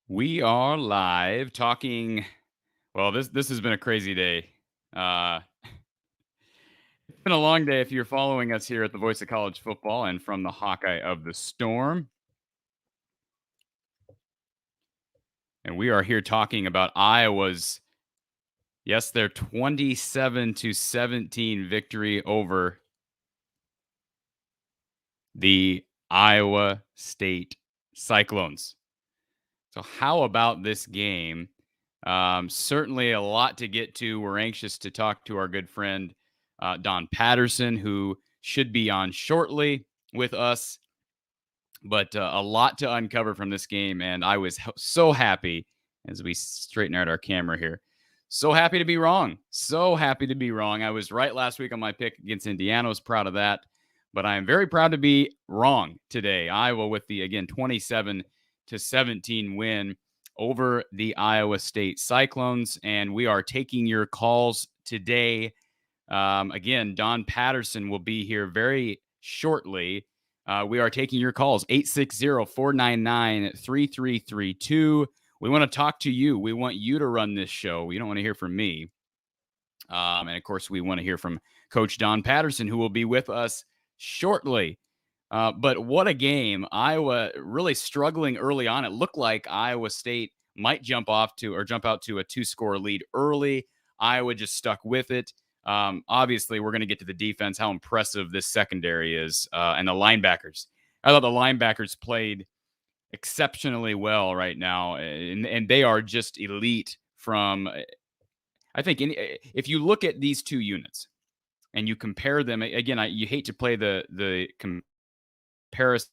We are live talking. Well, this has been a crazy day. It's been a long day if you're following us here at the Voice of College Football and from the Hawkeye of the Storm. And we are here talking about Iowa's, yes, their 27-17 victory over the Iowa State Cyclones. So, how about this game? Certainly a lot to get to. We're anxious to talk to our good friend Don Patterson, who should be on shortly with us. But a lot to uncover from this game. And I was so happy as we straighten out our camera here. So happy to be wrong. So happy to be wrong. I was right last week on my pick against Indiana. I was proud of that. But I am very proud to be wrong today. Iowa with the, again, 27-17 win over the Iowa State Cyclones. And we are taking your calls today. Again, Don Patterson will be here very shortly. We are taking your calls, 860-499-3332. We want to talk to you. We want you to run this show. We don't want to hear from me. And, of course, we want to hear from Coach Don Patterson, who will be with us shortly. But what a game. Iowa really struggling early on. It looked like Iowa State might jump out to a 2-score lead early. Iowa just stuck with it. Obviously, we're going to get to the defense, how impressive this secondary is, and the linebackers. I thought the linebackers played exceptionally well right now, and they are just elite from, I think, if you look at these two units and you compare them, again, you hate to play the comparison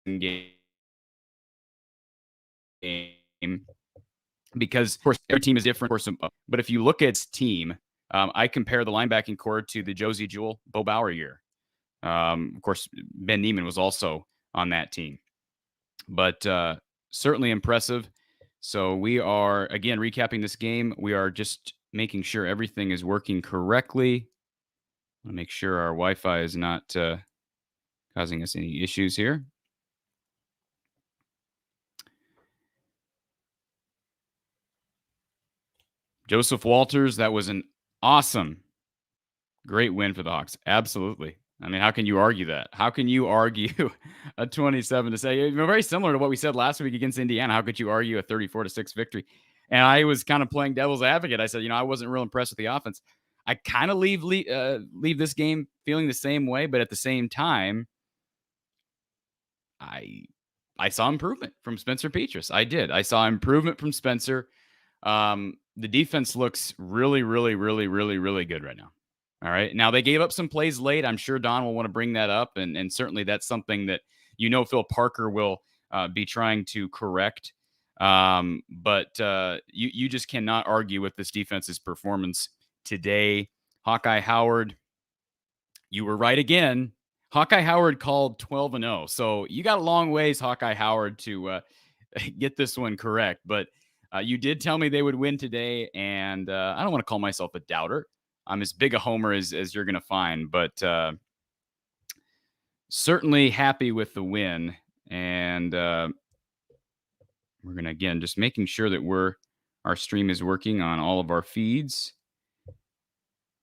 game because, of course, every team is different. But if you look at its team, I compare the linebacking core to the Josie Jewell, Bo Bauer year. Of course, Ben Neiman was also on that team. But certainly impressive. So we are, again, recapping this game. We are just making sure everything is working correctly. I want to make sure our Wi-Fi is not causing us any issues here. Joseph Walters, that was an awesome, great win for the Hawks. Absolutely. I mean, how can you argue that? How can you argue a 27 to say, very similar to what we said last week against Indiana? How could you argue a 34-6 victory? And I was kind of playing devil's advocate. I said, I wasn't real impressed with the offense. I kind of leave this game feeling the same way, but at the same time, I saw improvement from Spencer Petrus. I did. I saw improvement from Spencer. The defense looks really, really, really, really, really good right now. All right. Now, they gave up some plays late. I'm sure Don will want to bring that up. And certainly that's something that, Phil Parker will be trying to correct. But you just cannot argue with this defense's performance today. Hawkeye Howard, you were right again. Hawkeye Howard called 12-0. So you got a long ways, Hawkeye Howard, to get this one correct. But you did tell me they would win today. And I don't want to call myself a doubter. I'm as big a homer as you're going to find, but certainly happy with the win. And we're going to, again, just making sure that our stream is working on all of our feeds.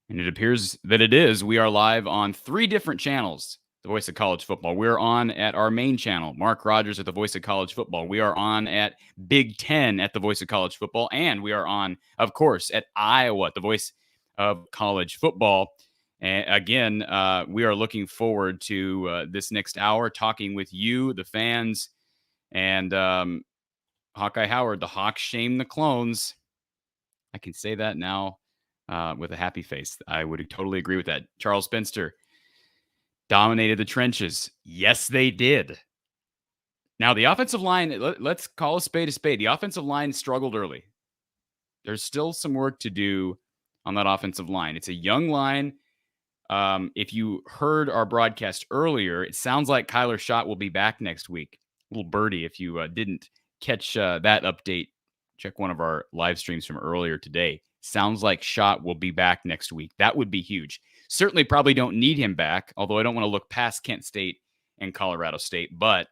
And it appears that it is. We are live on 3 different channels, the Voice of College Football. We're on at our main channel, Mark Rogers at the Voice of College Football. We are on at Big Ten at the Voice of College Football. And we are on, of course, at Iowa, the Voice of College Football. And again, we are looking forward to this next hour, talking with you, the fans, and Hawkeye Howard. The Hawks shame the clones. I can say that now with a happy face. I would totally agree with that. Charles Spencer dominated the trenches. Yes, they did. Now, the offensive line, let's call a spade a spade. The offensive line struggled early. There's still some work to do on that offensive line. It's a young line. If you heard our broadcast earlier, it sounds like Kyler Schott will be back next week. Little birdie, if you didn't catch that update, check one of our live streams from earlier today. Sounds like Schott will be back next week. That would be huge. Certainly probably don't need him back, although I don't want to look past Kent State and Colorado State. But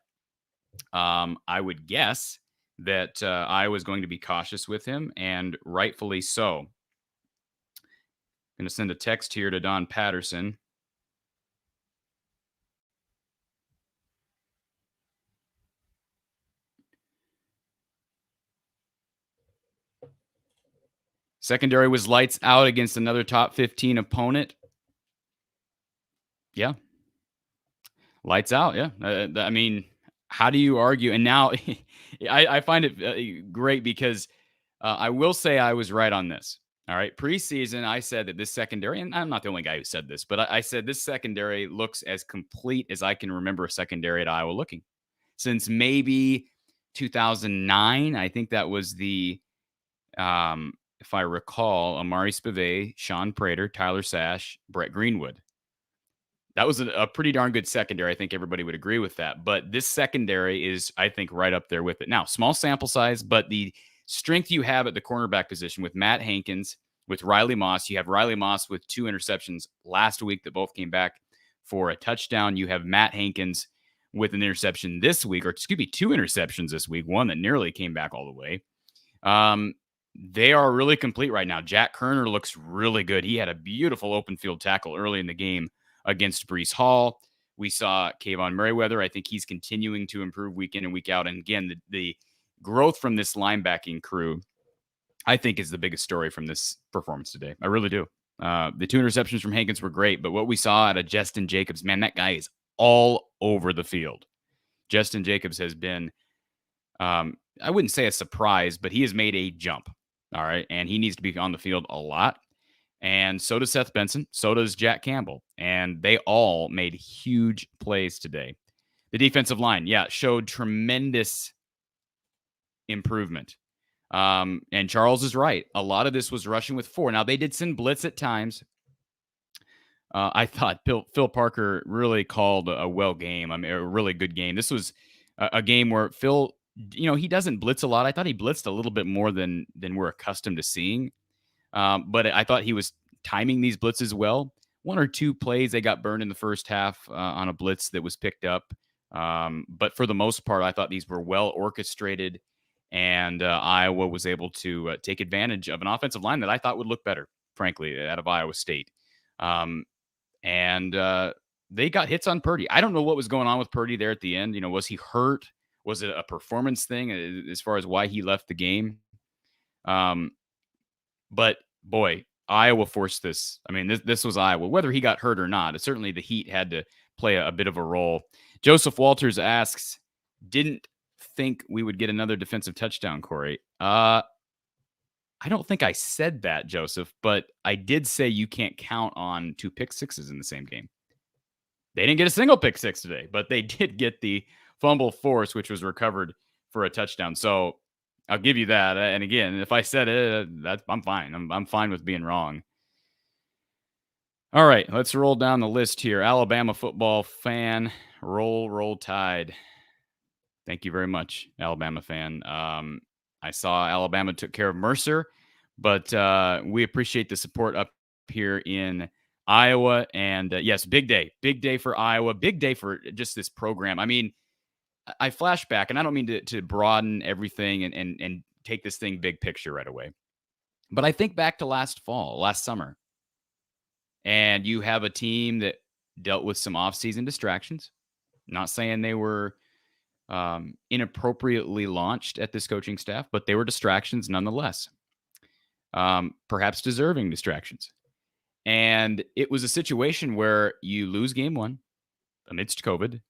I would guess that I was going to be cautious with him, and rightfully so. I'm going to send a text here to Don Patterson. Secondary was lights out against another top 15 opponent. Yeah. Lights out. Yeah. I mean, how do you argue? And now I find it great because I will say I was right on this. All right. Preseason, I said that this secondary, and I'm not the only guy who said this, but I said this secondary looks as complete as I can remember a secondary at Iowa looking since maybe 2009. I think that was if I recall, Amari Spivey, Sean Prater, Tyler Sash, Brett Greenwood. That was a pretty darn good secondary. I think everybody would agree with that. But this secondary is, I think, right up there with it. Now, small sample size, but the strength you have at the cornerback position with Matt Hankins, with Riley Moss. You have Riley Moss with 2 interceptions last week that both came back for a touchdown. You have Matt Hankins with an interception this week, or excuse me, 2 interceptions this week, one that nearly came back all the way. They are really complete right now. Jack Kerner looks really good. He had a beautiful open field tackle early in the game against Breece Hall. We saw Kayvon Merriweather. I think he's continuing to improve week in and week out. And again, the growth from this linebacking crew, I think, is the biggest story from this performance today. I really do. The 2 interceptions from Hankins were great, but what we saw out of Justin Jacobs, man, that guy is all over the field. Justin Jacobs has been, I wouldn't say a surprise, but he has made a jump. All right. And he needs to be on the field a lot. And so does Seth Benson. So does Jack Campbell. And they all made huge plays today. The defensive line, showed tremendous improvement. And Charles is right. A lot of this was rushing with 4. Now, they did send blitz at times. I thought Phil Parker really called a well game. I mean, a really good game. This was a game where Phil, he doesn't blitz a lot. I thought he blitzed a little bit more than we're accustomed to seeing. But I thought he was timing these blitzes well. 1 or 2 plays, they got burned in the first half on a blitz that was picked up. But for the most part, I thought these were well orchestrated, and Iowa was able to take advantage of an offensive line that I thought would look better, frankly, out of Iowa State. And they got hits on Purdy. I don't know what was going on with Purdy there at the end. Was he hurt? Was it a performance thing as far as why he left the game? But boy, Iowa forced this. I mean, this was Iowa. Whether he got hurt or not, certainly the heat had to play a bit of a role. Joseph Walters asks, didn't think we would get another defensive touchdown, Corey. I don't think I said that, Joseph, but I did say you can't count on 2 pick sixes in the same game. They didn't get a single pick 6 today, but they did get the fumble force, which was recovered for a touchdown. So I'll give you that. And again, if I said it, I'm fine. I'm fine with being wrong. All right, let's roll down the list here. Alabama football fan, roll Tide. Thank you very much, Alabama fan. I saw Alabama took care of Mercer, but we appreciate the support up here in Iowa. And yes, big day for Iowa, big day for just this program. I mean, I flash back, and I don't mean to broaden everything and take this thing big picture right away, but I think back to last summer, and you have a team that dealt with some off-season distractions. Not saying they were inappropriately launched at this coaching staff, but they were distractions nonetheless. Perhaps deserving distractions. And it was a situation where you lose game 1 amidst COVID.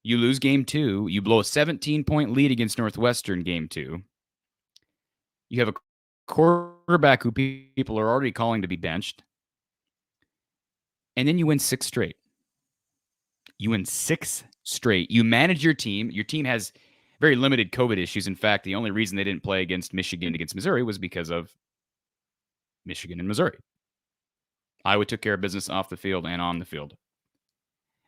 You lose game 2. You blow a 17-point lead against Northwestern game 2. You have a quarterback who people are already calling to be benched. And then you win 6 straight. You win 6 straight. You manage your team. Your team has very limited COVID issues. In fact, the only reason they didn't play against Michigan, against Missouri, was because of Michigan and Missouri. Iowa took care of business off the field and on the field.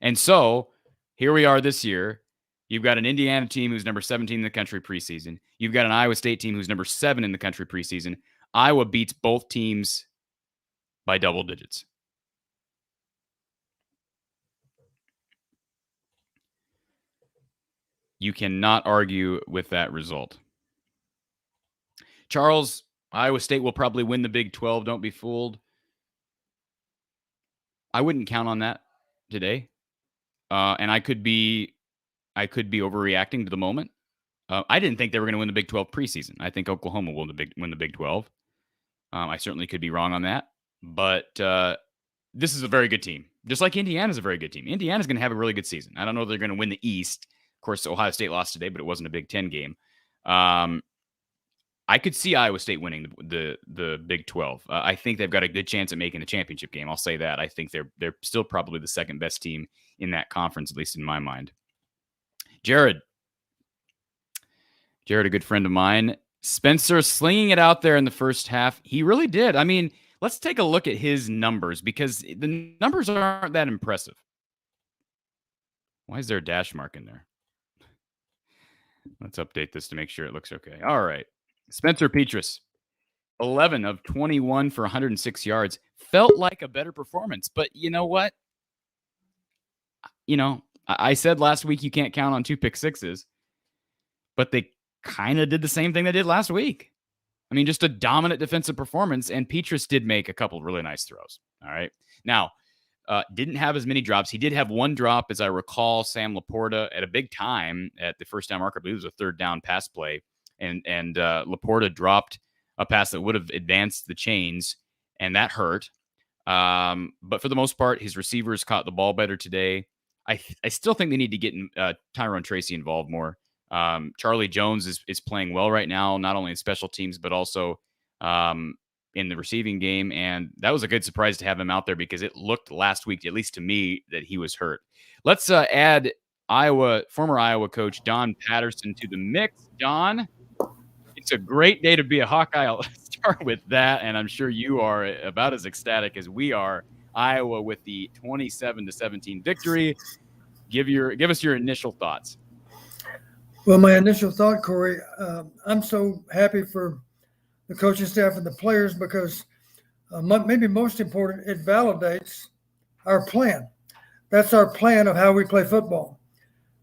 And so here we are this year. You've got an Indiana team who's number 17 in the country preseason. You've got an Iowa State team who's number 7 in the country preseason. Iowa beats both teams by double digits. You cannot argue with that result. Charles, Iowa State will probably win the Big 12. Don't be fooled. I wouldn't count on that today. And I could be overreacting to the moment. I didn't think they were going to win the Big 12 preseason. I think Oklahoma will win the Big 12. I certainly could be wrong on that. But this is a very good team. Just like Indiana's a very good team. Indiana's going to have a really good season. I don't know if they're going to win the East. Of course, Ohio State lost today, but it wasn't a Big 10 game. I could see Iowa State winning the Big 12. I think they've got a good chance at making the championship game. I'll say that. I think they're still probably the second best team in that conference, at least in my mind. Jared, a good friend of mine. Spencer slinging it out there in the first half. He really did. I mean, let's take a look at his numbers because the numbers aren't that impressive. Why is there a dash mark in there? Let's update this to make sure it looks okay. All right. Spencer Petrus, 11 of 21 for 106 yards. Felt like a better performance, but you know what? I said last week you can't count on 2 pick sixes, but they kind of did the same thing they did last week. I mean, just a dominant defensive performance, and Petrus did make a couple of really nice throws. All right. Now, didn't have as many drops. He did have one drop, as I recall, Sam Laporta at a big time at the first down marker. I believe it was a third down pass play, and Laporta dropped a pass that would have advanced the chains, and that hurt. But for the most part, his receivers caught the ball better today. I still think they need to get Tyrone Tracy involved more. Charlie Jones is playing well right now, not only in special teams, but also in the receiving game. And that was a good surprise to have him out there because it looked last week, at least to me, that he was hurt. Let's add former Iowa coach Don Patterson to the mix. Don, it's a great day to be a Hawkeye. I'll start with that, and I'm sure you are about as ecstatic as we are. Iowa with the 27-17 victory. Give us your initial thoughts. Well, my initial thought, Corey, I'm so happy for the coaching staff and the players because maybe most important, it validates our plan. That's our plan of how we play football.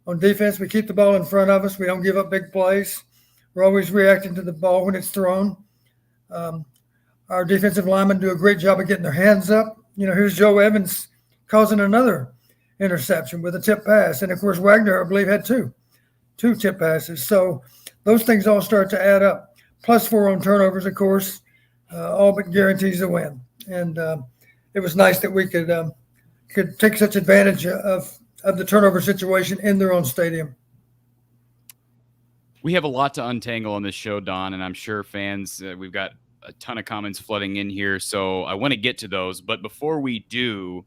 On defense, we keep the ball in front of us. We don't give up big plays. We're always reacting to the ball when it's thrown. Our defensive linemen do a great job of getting their hands up. Here's Joe Evans causing another interception with a tip pass. And, of course, Wagner, I believe, had two tip passes. So those things all start to add up. Plus 4 on turnovers, of course, all but guarantees a win. And it was nice that we could take such advantage of the turnover situation in their own stadium. We have a lot to untangle on this show, Don, and I'm sure fans, we've got a ton of comments flooding in here, so I want to get to those. But before we do,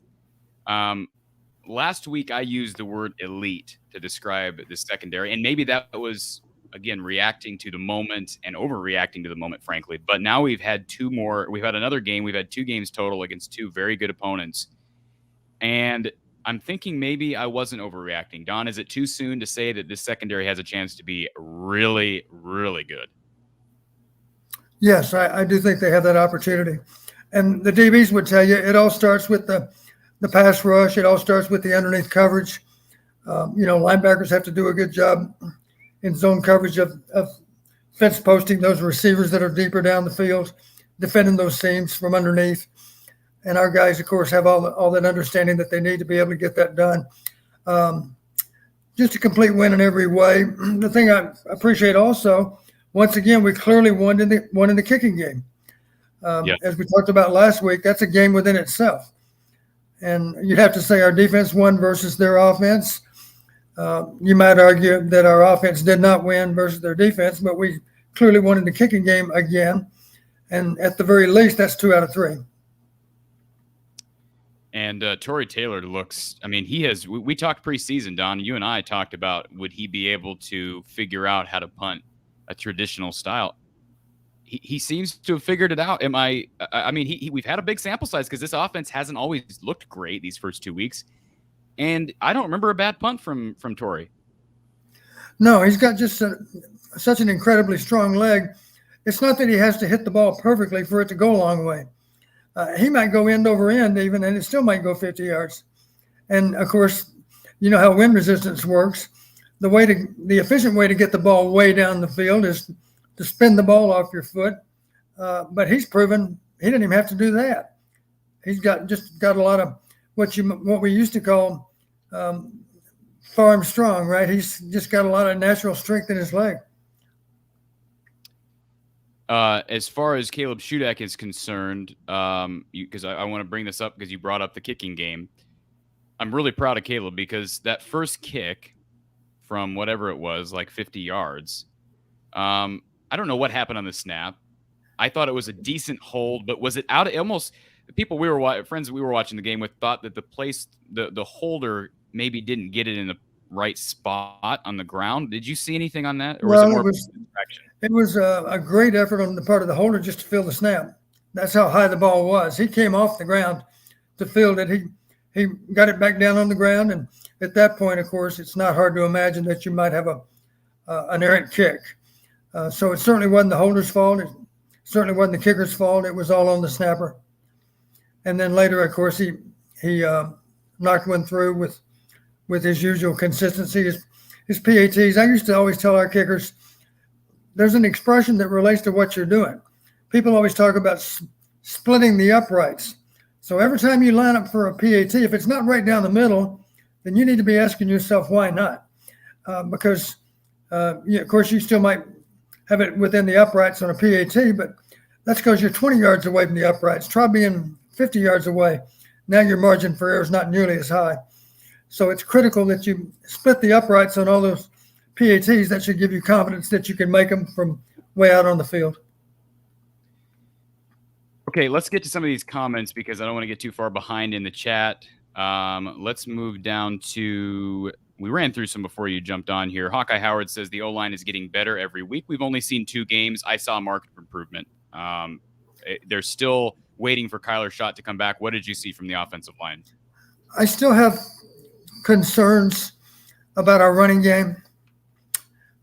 last week I used the word elite to describe the secondary, and maybe that was, again, reacting to the moment and overreacting to the moment, frankly. But now we've had another game. We've had 2 games total against 2 very good opponents. And I'm thinking maybe I wasn't overreacting. Don, is it too soon to say that this secondary has a chance to be really, really good? Yes, I do think they have that opportunity. And the DBs would tell you it all starts with the pass rush. It all starts with the underneath coverage. Linebackers have to do a good job in zone coverage of fence posting those receivers that are deeper down the field, defending those seams from underneath. And our guys, of course, have all that understanding that they need to be able to get that done. Just a complete win in every way. The thing I appreciate also, once again, we clearly won in the kicking game. As we talked about last week, that's a game within itself. And you'd have to say our defense won versus their offense. You might argue that our offense did not win versus their defense, but we clearly won in the kicking game again. And at the very least, that's 2 out of 3. And Torrey Taylor looks, we talked preseason, Don, you and I talked about would he be able to figure out how to punt a traditional style. He seems to have figured it out. We've had a big sample size because this offense hasn't always looked great these first 2 weeks. And I don't remember a bad punt from Torrey. No, he's got just such an incredibly strong leg. It's not that he has to hit the ball perfectly for it to go a long way. He might go end over end even, and it still might go 50 yards. And, of course, you know how wind resistance works. the efficient way to get the ball way down the field is to spin the ball off your foot. But he's proven he didn't even have to do that. He's got a lot of what we used to call farm strong, right? He's just got a lot of natural strength in his leg. As far as Caleb Shudak is concerned, because I want to bring this up because you brought up the kicking game. I'm really proud of Caleb because that first kick from whatever it was, like 50 yards, I don't know what happened on the snap. I thought it was a decent hold, but was it out? Almost the people friends we were watching the game with thought that the holder maybe didn't get it in the right spot on the ground. Did you see anything on that? Or was it more distraction? It was a great effort on the part of the holder just to fill the snap. That's how high the ball was. He came off the ground to field it. He got it back down on the ground, and at that point, of course, it's not hard to imagine that you might have an errant kick. So it certainly wasn't the holder's fault. It certainly wasn't the kicker's fault. It was all on the snapper. And then later, of course, he knocked one through with his usual consistency. His PATs. I used to always tell our kickers, there's an expression that relates to what you're doing. People always talk about splitting the uprights. So every time you line up for a PAT, if it's not right down the middle, then you need to be asking yourself, why not? Because, of course, you still might have it within the uprights on a PAT, but that's because you're 20 yards away from the uprights. Try being 50 yards away. Now your margin for error is not nearly as high. So it's critical that you split the uprights on all those PATs. That should give you confidence that you can make them from way out on the field. Okay, let's get to some of these comments because I don't want to get too far behind in the chat. Let's move down to, we ran through some before you jumped on here. Hawkeye Howard says the O-line is getting better every week. We've only seen 2 games. I saw marked improvement. They're still waiting for Kyler Schott to come back. What did you see from the offensive line? I still have concerns about our running game.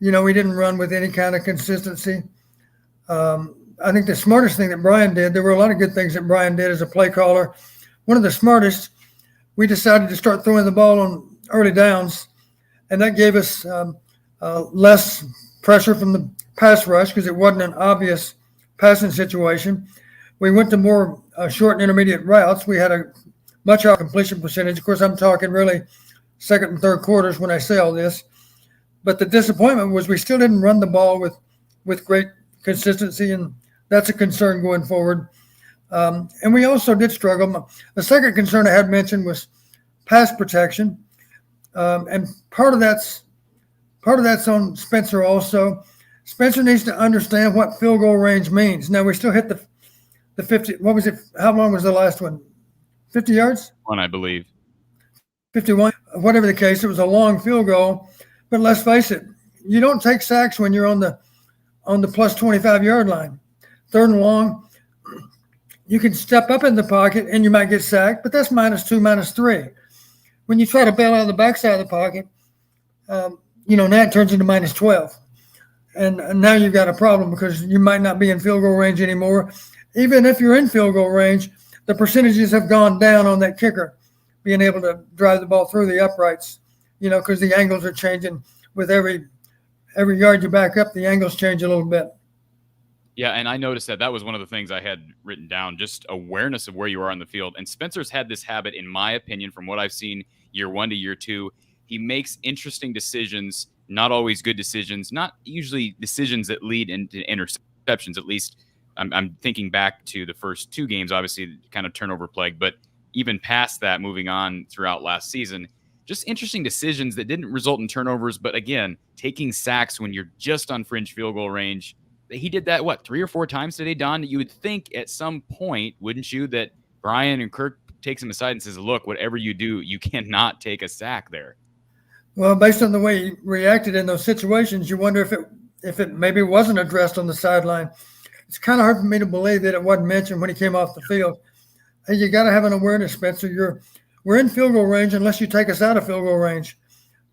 We didn't run with any kind of consistency. I think the smartest thing that Brian did, there were a lot of good things that Brian did as a play caller. One of the smartest, we decided to start throwing the ball on early downs, and that gave us less pressure from the pass rush because it wasn't an obvious passing situation. We went to more short and intermediate routes. We had a much higher completion percentage. Of course, I'm talking really second and third quarters when I say all this. But the disappointment was we still didn't run the ball with great consistency, and that's a concern going forward. And we also did struggle. The second concern I had mentioned was pass protection, and part of that's on Spencer also. Spencer needs to understand what field goal range means. Now we still hit the 50. What was it? How long was the last one? 50 yards? One, I believe. 51. Whatever the case, it was a long field goal. But let's face it, you don't take sacks when you're on the plus 25-yard line. Third and long, you can step up in the pocket and you might get sacked, but that's -2, -3. When you try to bail out of the backside of the pocket, now it turns into -12. And now you've got a problem because you might not be in field goal range anymore. Even if you're in field goal range, the percentages have gone down on that kicker being able to drive the ball through the uprights, because the angles are changing with every yard you back up, the angles change a little bit. Yeah, and I noticed that was one of the things I had written down, just awareness of where you are on the field. And Spencer's had this habit, in my opinion, from what I've seen year 1 to year 2. He makes interesting decisions, not always good decisions, not usually decisions that lead into interceptions, at least. I'm thinking back to the first 2 games, obviously kind of turnover plague, but even past that, moving on throughout last season, just interesting decisions that didn't result in turnovers. But again, taking sacks when you're just on fringe field goal range. He did that, 3 or 4 times today, Don? You would think at some point, wouldn't you, that Brian and Kirk takes him aside and says, look, whatever you do, you cannot take a sack there. Well, based on the way he reacted in those situations, you wonder if it maybe wasn't addressed on the sideline. It's kind of hard for me to believe that it wasn't mentioned when he came off the field. Hey, you got to have an awareness, Spencer. We're in field goal range unless you take us out of field goal range.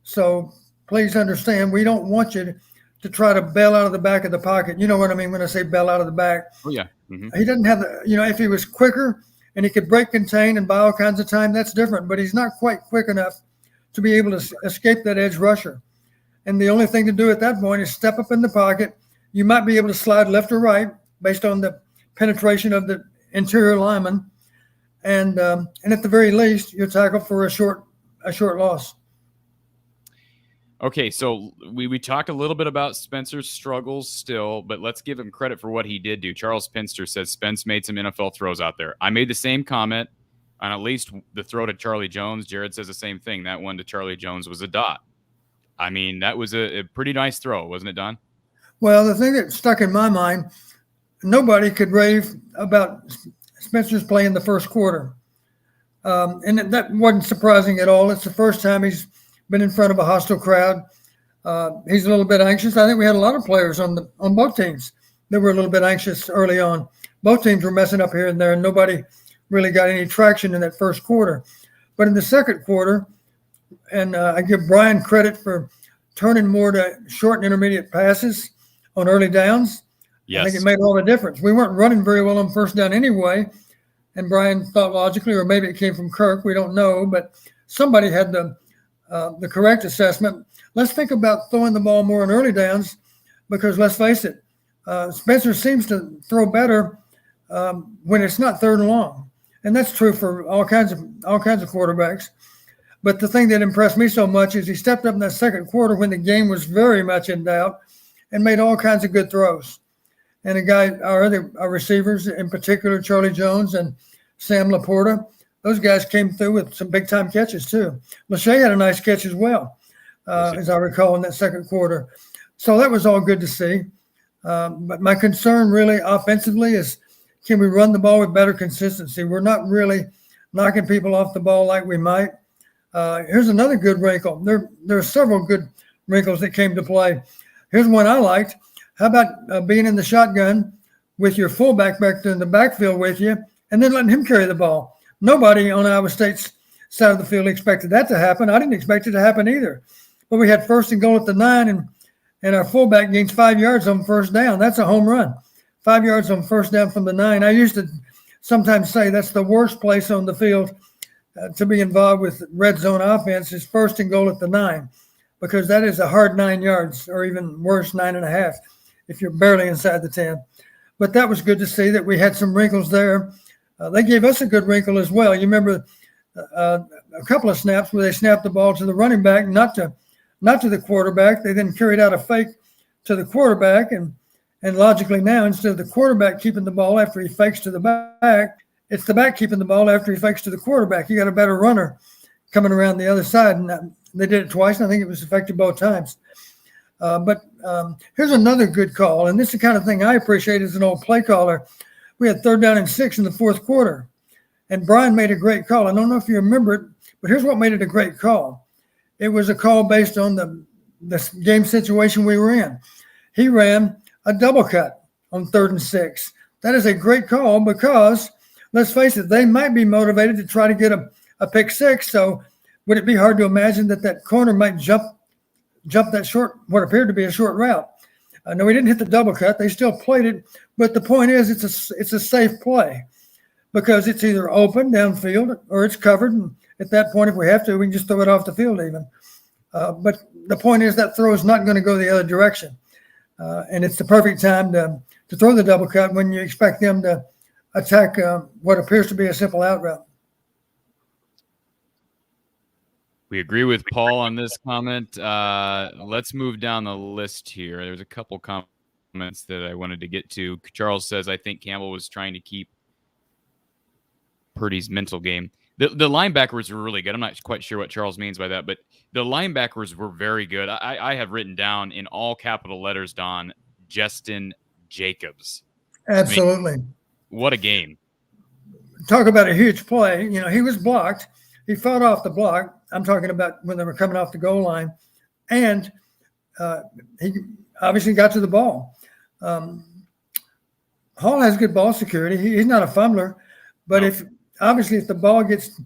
So please understand, we don't want you to try to bail out of the back of the pocket. You know what I mean when I say bail out of the back. Oh, yeah. Mm-hmm. He doesn't have if he was quicker and he could break contain and buy all kinds of time, that's different. But he's not quite quick enough to be able to escape that edge rusher. And the only thing to do at that point is step up in the pocket. You might be able to slide left or right based on the penetration of the interior lineman. And at the very least, you're tackled for a short loss. Okay, so we talked a little bit about Spencer's struggles still, but let's give him credit for what he did do. Charles Pinster says Spence made some NFL throws out there. I made the same comment on at least the throw to Charlie Jones. Jared says the same thing. That one to Charlie Jones was a dot. I mean, that was a pretty nice throw, wasn't it, Don? Well, the thing that stuck in my mind, nobody could rave about Spencer's play in the first quarter. And that wasn't surprising at all. It's the first time he's been in front of a hostile crowd. He's a little bit anxious. I think we had a lot of players on both teams that were a little bit anxious early on. Both teams were messing up here and there, and nobody really got any traction in that first quarter. But in the second quarter, and I give Brian credit for turning more to short and intermediate passes on early downs. Yes. I think it made all the difference. We weren't running very well on first down anyway, and Brian thought logically, or maybe it came from Kirk, we don't know, but somebody had the correct assessment. Let's think about throwing the ball more on early downs, because let's face it, Spencer seems to throw better when it's not third and long, and that's true for all kinds of quarterbacks. But the thing that impressed me so much is he stepped up in that second quarter when the game was very much in doubt and made all kinds of good throws. And our receivers, in particular, Charlie Jones and Sam Laporta, those guys came through with some big-time catches too. Lachey had a nice catch as well, as I recall, in that second quarter. So that was all good to see. But my concern really offensively is, can we run the ball with better consistency? We're not really knocking people off the ball like we might. Here's another good wrinkle. There are several good wrinkles that came to play. Here's one I liked. How about being in the shotgun with your fullback back there in the backfield with you, and then letting him carry the ball? Nobody on Iowa State's side of the field expected that to happen. I didn't expect it to happen either. But we had first and goal at the 9, and our fullback gains 5 yards on first down. That's a home run. 5 yards on first down from the 9. I used to sometimes say that's the worst place on the field to be involved with red zone offense is first and goal at the 9, because that is a hard 9 yards, or even worse, 9.5, if you're barely inside the 10. But that was good to see that we had some wrinkles there. They gave us a good wrinkle as well. You remember a couple of snaps where they snapped the ball to the running back, not to the quarterback. They then carried out a fake to the quarterback, and logically now, instead of the quarterback keeping the ball after he fakes to the back, it's the back keeping the ball after he fakes to the quarterback. You got a better runner coming around the other side, and they did it twice, and I think it was effective both times. But here's another good call, and this is the kind of thing I appreciate as an old play caller. We had 3rd down and 6 in the fourth quarter, and Brian made a great call. I don't know if you remember it, but here's what made it a great call. It was a call based on the game situation we were in. He ran a double cut on 3rd and 6. That is a great call because, let's face it, they might be motivated to try to get a pick 6. So would it be hard to imagine that corner might jump that short, what appeared to be a short route? No, we didn't hit the double cut. They still played it. But the point is, it's a safe play because it's either open downfield or it's covered. And at that point, if we have to, we can just throw it off the field even. But the point is that throw is not going to go the other direction. And it's the perfect time to throw the double cut when you expect them to attack what appears to be a simple out route. We agree with Paul on this comment. Let's move down the list here. There's a couple comments that I wanted to get to. Charles says, I think Campbell was trying to keep Purdy's mental game. The linebackers were really good. I'm not quite sure what Charles means by that, but the linebackers were very good. I have written down in all capital letters, Don, Justin Jacobs. Absolutely. I mean, what a game. Talk about a huge play. You know, he was blocked. He fought off the block. I'm talking about when they were coming off the goal line. And he obviously got to the ball. Hall has good ball security. He's not a fumbler. But if the ball gets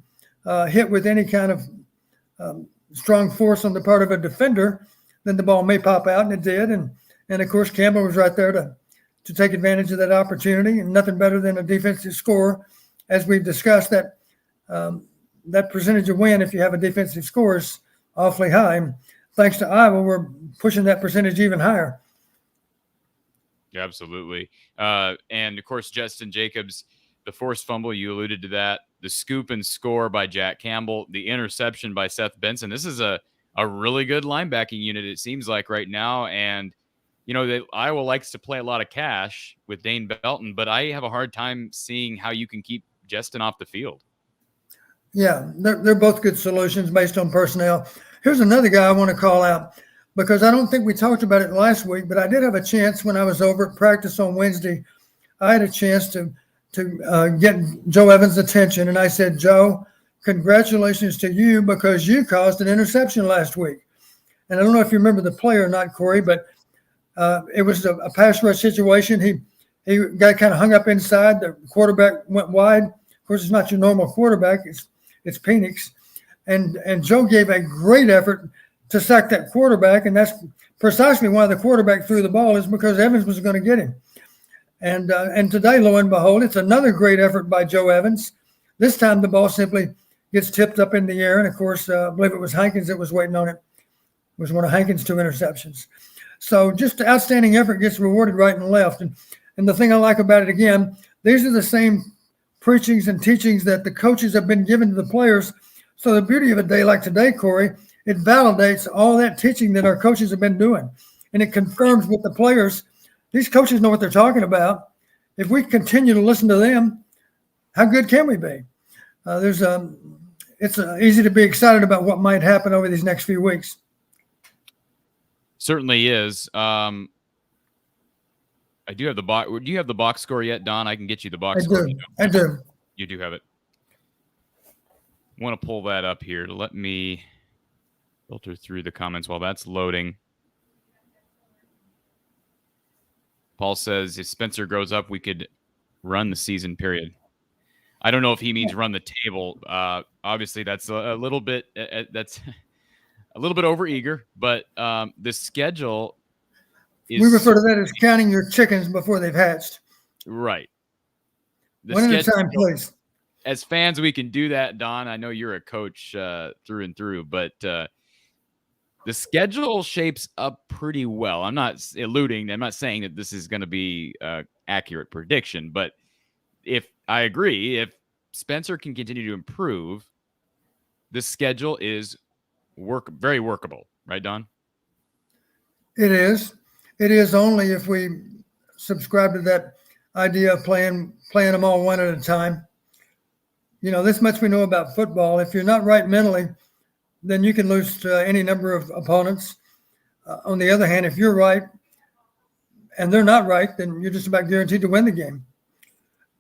hit with any kind of strong force on the part of a defender, then the ball may pop out, and it did. And of course, Campbell was right there to take advantage of that opportunity, and nothing better than a defensive score. As we've discussed, that percentage of win, if you have a defensive score, is awfully high. thanks to Iowa, we're pushing that percentage even higher. Yeah, absolutely. And of course, Justin Jacobs, the forced fumble, you alluded to that. The scoop and score by Jack Campbell, the interception by Seth Benson. This is a really good linebacking unit, it seems like right now. And, Iowa likes to play a lot of cash with Dane Belton, but I have a hard time seeing how you can keep Justin off the field. Yeah, they're both good solutions based on personnel. Here's another guy I want to call out because I don't think we talked about it last week, but I did have a chance when I was over at practice on Wednesday. I had a chance to get Joe Evans' attention, and I said, Joe, congratulations to you because you caused an interception last week. And I don't know if you remember the play or not, Corey, but it was a pass rush situation. He got kind of hung up inside. The quarterback went wide. Of course, it's not your normal quarterback. It's Penix. And Joe gave a great effort to sack that quarterback, and that's precisely why the quarterback threw the ball is because Evans was going to get him. And today, lo and behold, it's another great effort by Joe Evans. This time the ball simply gets tipped up in the air, and of course, I believe it was Hankins that was waiting on it. It was one of Hankins' 2 interceptions. So just outstanding effort gets rewarded right and left. And the thing I like about it, again, these are the same preachings and teachings that the coaches have been given to the players. So the beauty of a day like today, Corey, it validates all that teaching that our coaches have been doing. And it confirms with the players, these coaches know what they're talking about. If we continue to listen to them, how good can we be? It's easy to be excited about what might happen over these next few weeks. Certainly is. I do have the box. Do you have the box score yet, Don? I can get you the box score. I do. You do have it. I want to pull that up here. Let me filter through the comments while that's loading. Paul says, if Spencer grows up, we could run the season, period. I don't know if he means run the table. Obviously, that's a little bit overeager, but the schedule is... We refer to that as counting your chickens before they've hatched. Right. One at a time, please. As fans, we can do that, Don. I know you're a coach through and through, but the schedule shapes up pretty well. I'm not saying that this is going to be accurate prediction, but if I agree, if Spencer can continue to improve, the schedule is very workable, right, Don? It is. It is only if we subscribe to that idea of playing them all one at a time. This much we know about football. If you're not right mentally, then you can lose to any number of opponents. On the other hand, if you're right and they're not right, then you're just about guaranteed to win the game.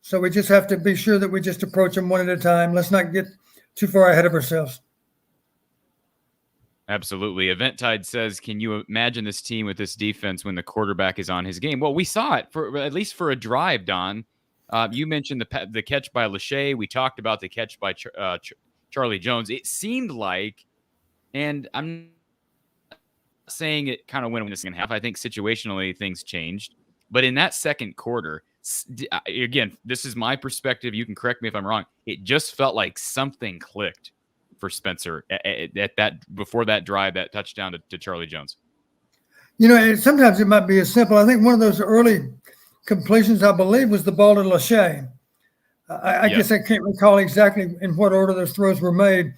So we just have to be sure that we just approach them one at a time. Let's not get too far ahead of ourselves. Absolutely. Eventtide says, can you imagine this team with this defense when the quarterback is on his game? Well, we saw it at least for a drive, Don. You mentioned the catch by Lachey. We talked about the catch by Charlie Jones. It seemed like, and I'm not saying it kind of went in the second half. I think situationally things changed. But in that second quarter, again, this is my perspective. You can correct me if I'm wrong. It just felt like something clicked for Spencer at that before that drive, that touchdown to Charlie Jones. Sometimes it might be as simple. I think one of those early completions, I believe, was the ball to Lachey. I guess I can't recall exactly in what order those throws were made,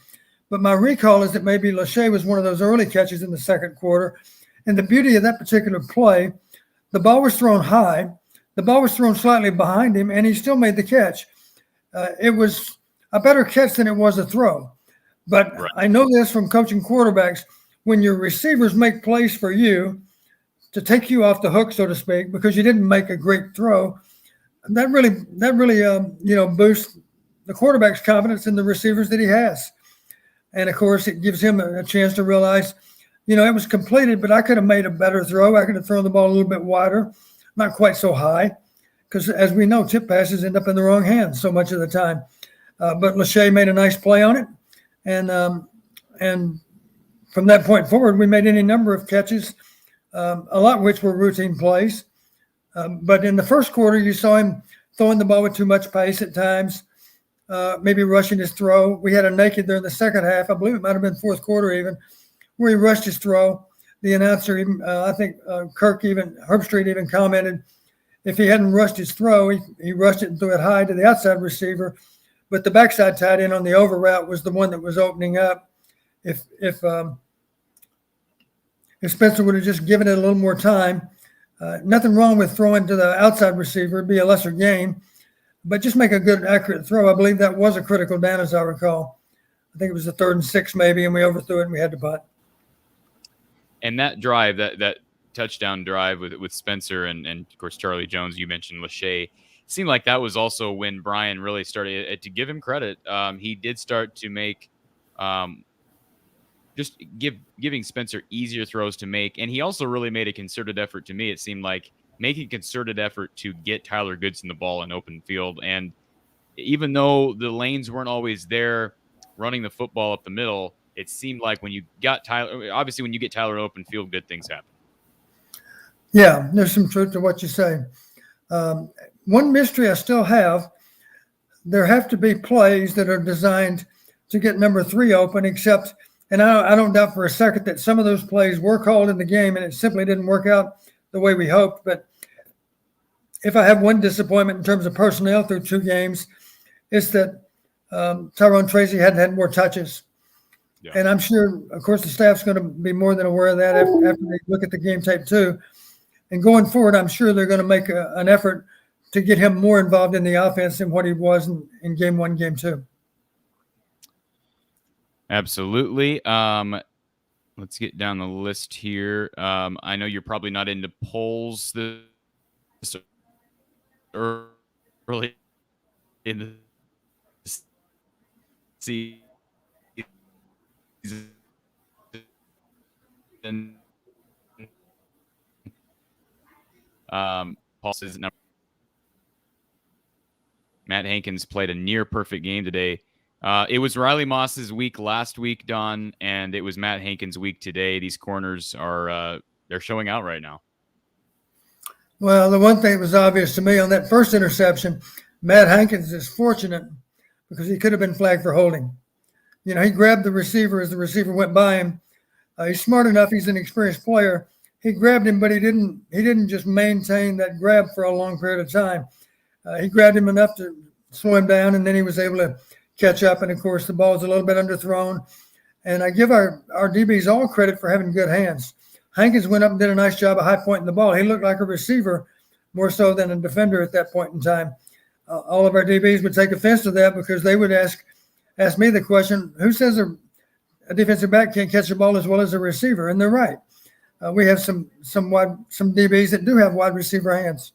but my recall is that maybe Lachey was one of those early catches in the second quarter. And the beauty of that particular play, the ball was thrown high, the ball was thrown slightly behind him, and he still made the catch. It was a better catch than it was a throw. But right. I know this from coaching quarterbacks, when your receivers make plays for you to take you off the hook, so to speak, because you didn't make a great throw, that really boosts the quarterback's confidence in the receivers that he has. And of course, it gives him a chance to realize, it was completed, but I could have made a better throw. I could have thrown the ball a little bit wider, not quite so high, because as we know, tip passes end up in the wrong hands so much of the time. But Lachey made a nice play on it. And from that point forward, we made any number of catches, a lot of which were routine plays. But in the first quarter, you saw him throwing the ball with too much pace at times, maybe rushing his throw. We had a naked there in the second half. I believe it might have been fourth quarter even, where he rushed his throw. The announcer, even, I think Herbstreit even commented, if he hadn't rushed his throw, he rushed it and threw it high to the outside receiver. But the backside tight end on the over route was the one that was opening up. If Spencer would have just given it a little more time, nothing wrong with throwing to the outside receiver. It'd be a lesser gain, but just make a good, accurate throw. I believe that was a critical down, as I recall. I think it was a 3rd and 6 maybe, and we overthrew it and we had to punt. And that drive, that touchdown drive with Spencer and of course Charlie Jones, you mentioned Lachey, seemed like that was also when Brian really started to give him credit. He did start to make just giving Spencer easier throws to make, and he also really made a concerted effort. To me, it seemed like making a concerted effort to get Tyler Goodson the ball in open field. And even though the lanes weren't always there, running the football up the middle, it seemed like when you got Tyler, obviously when you get Tyler in open field, good things happen. Yeah, there's some truth to what you say. One mystery I still have, there have to be plays that are designed to get number 3 open, except, and I don't doubt for a second that some of those plays were called in the game and it simply didn't work out the way we hoped. But if I have one disappointment in terms of personnel through 2 games, it's that Tyrone Tracy hadn't had more touches. Yeah. And I'm sure, of course, the staff's going to be more than aware of that after they look at the game tape too. And going forward, I'm sure they're going to make an effort to get him more involved in the offense than what he was in game 1, game 2. Absolutely. Let's get down the list here. I know you're probably not into polls this early in the season. Paul says Matt Hankins played a near perfect game today. It was Riley Moss's week last week, Don, and it was Matt Hankins' week today. These corners are they're showing out right now. Well, the one thing that was obvious to me on that first interception, Matt Hankins is fortunate because he could have been flagged for holding. You know, he grabbed the receiver as the receiver went by him. He's smart enough. He's an experienced player. He grabbed him, but he didn't just maintain that grab for a long period of time. He grabbed him enough to slow him down, and then he was able to catch up. And, of course, the ball was a little bit underthrown. And I give our DBs all credit for having good hands. Hankins went up and did a nice job of high pointing the ball. He looked like a receiver more so than a defender at that point in time. All of our DBs would take offense to that because they would ask me the question, who says a defensive back can't catch the ball as well as a receiver? And they're right. We have some DBs that do have wide receiver hands.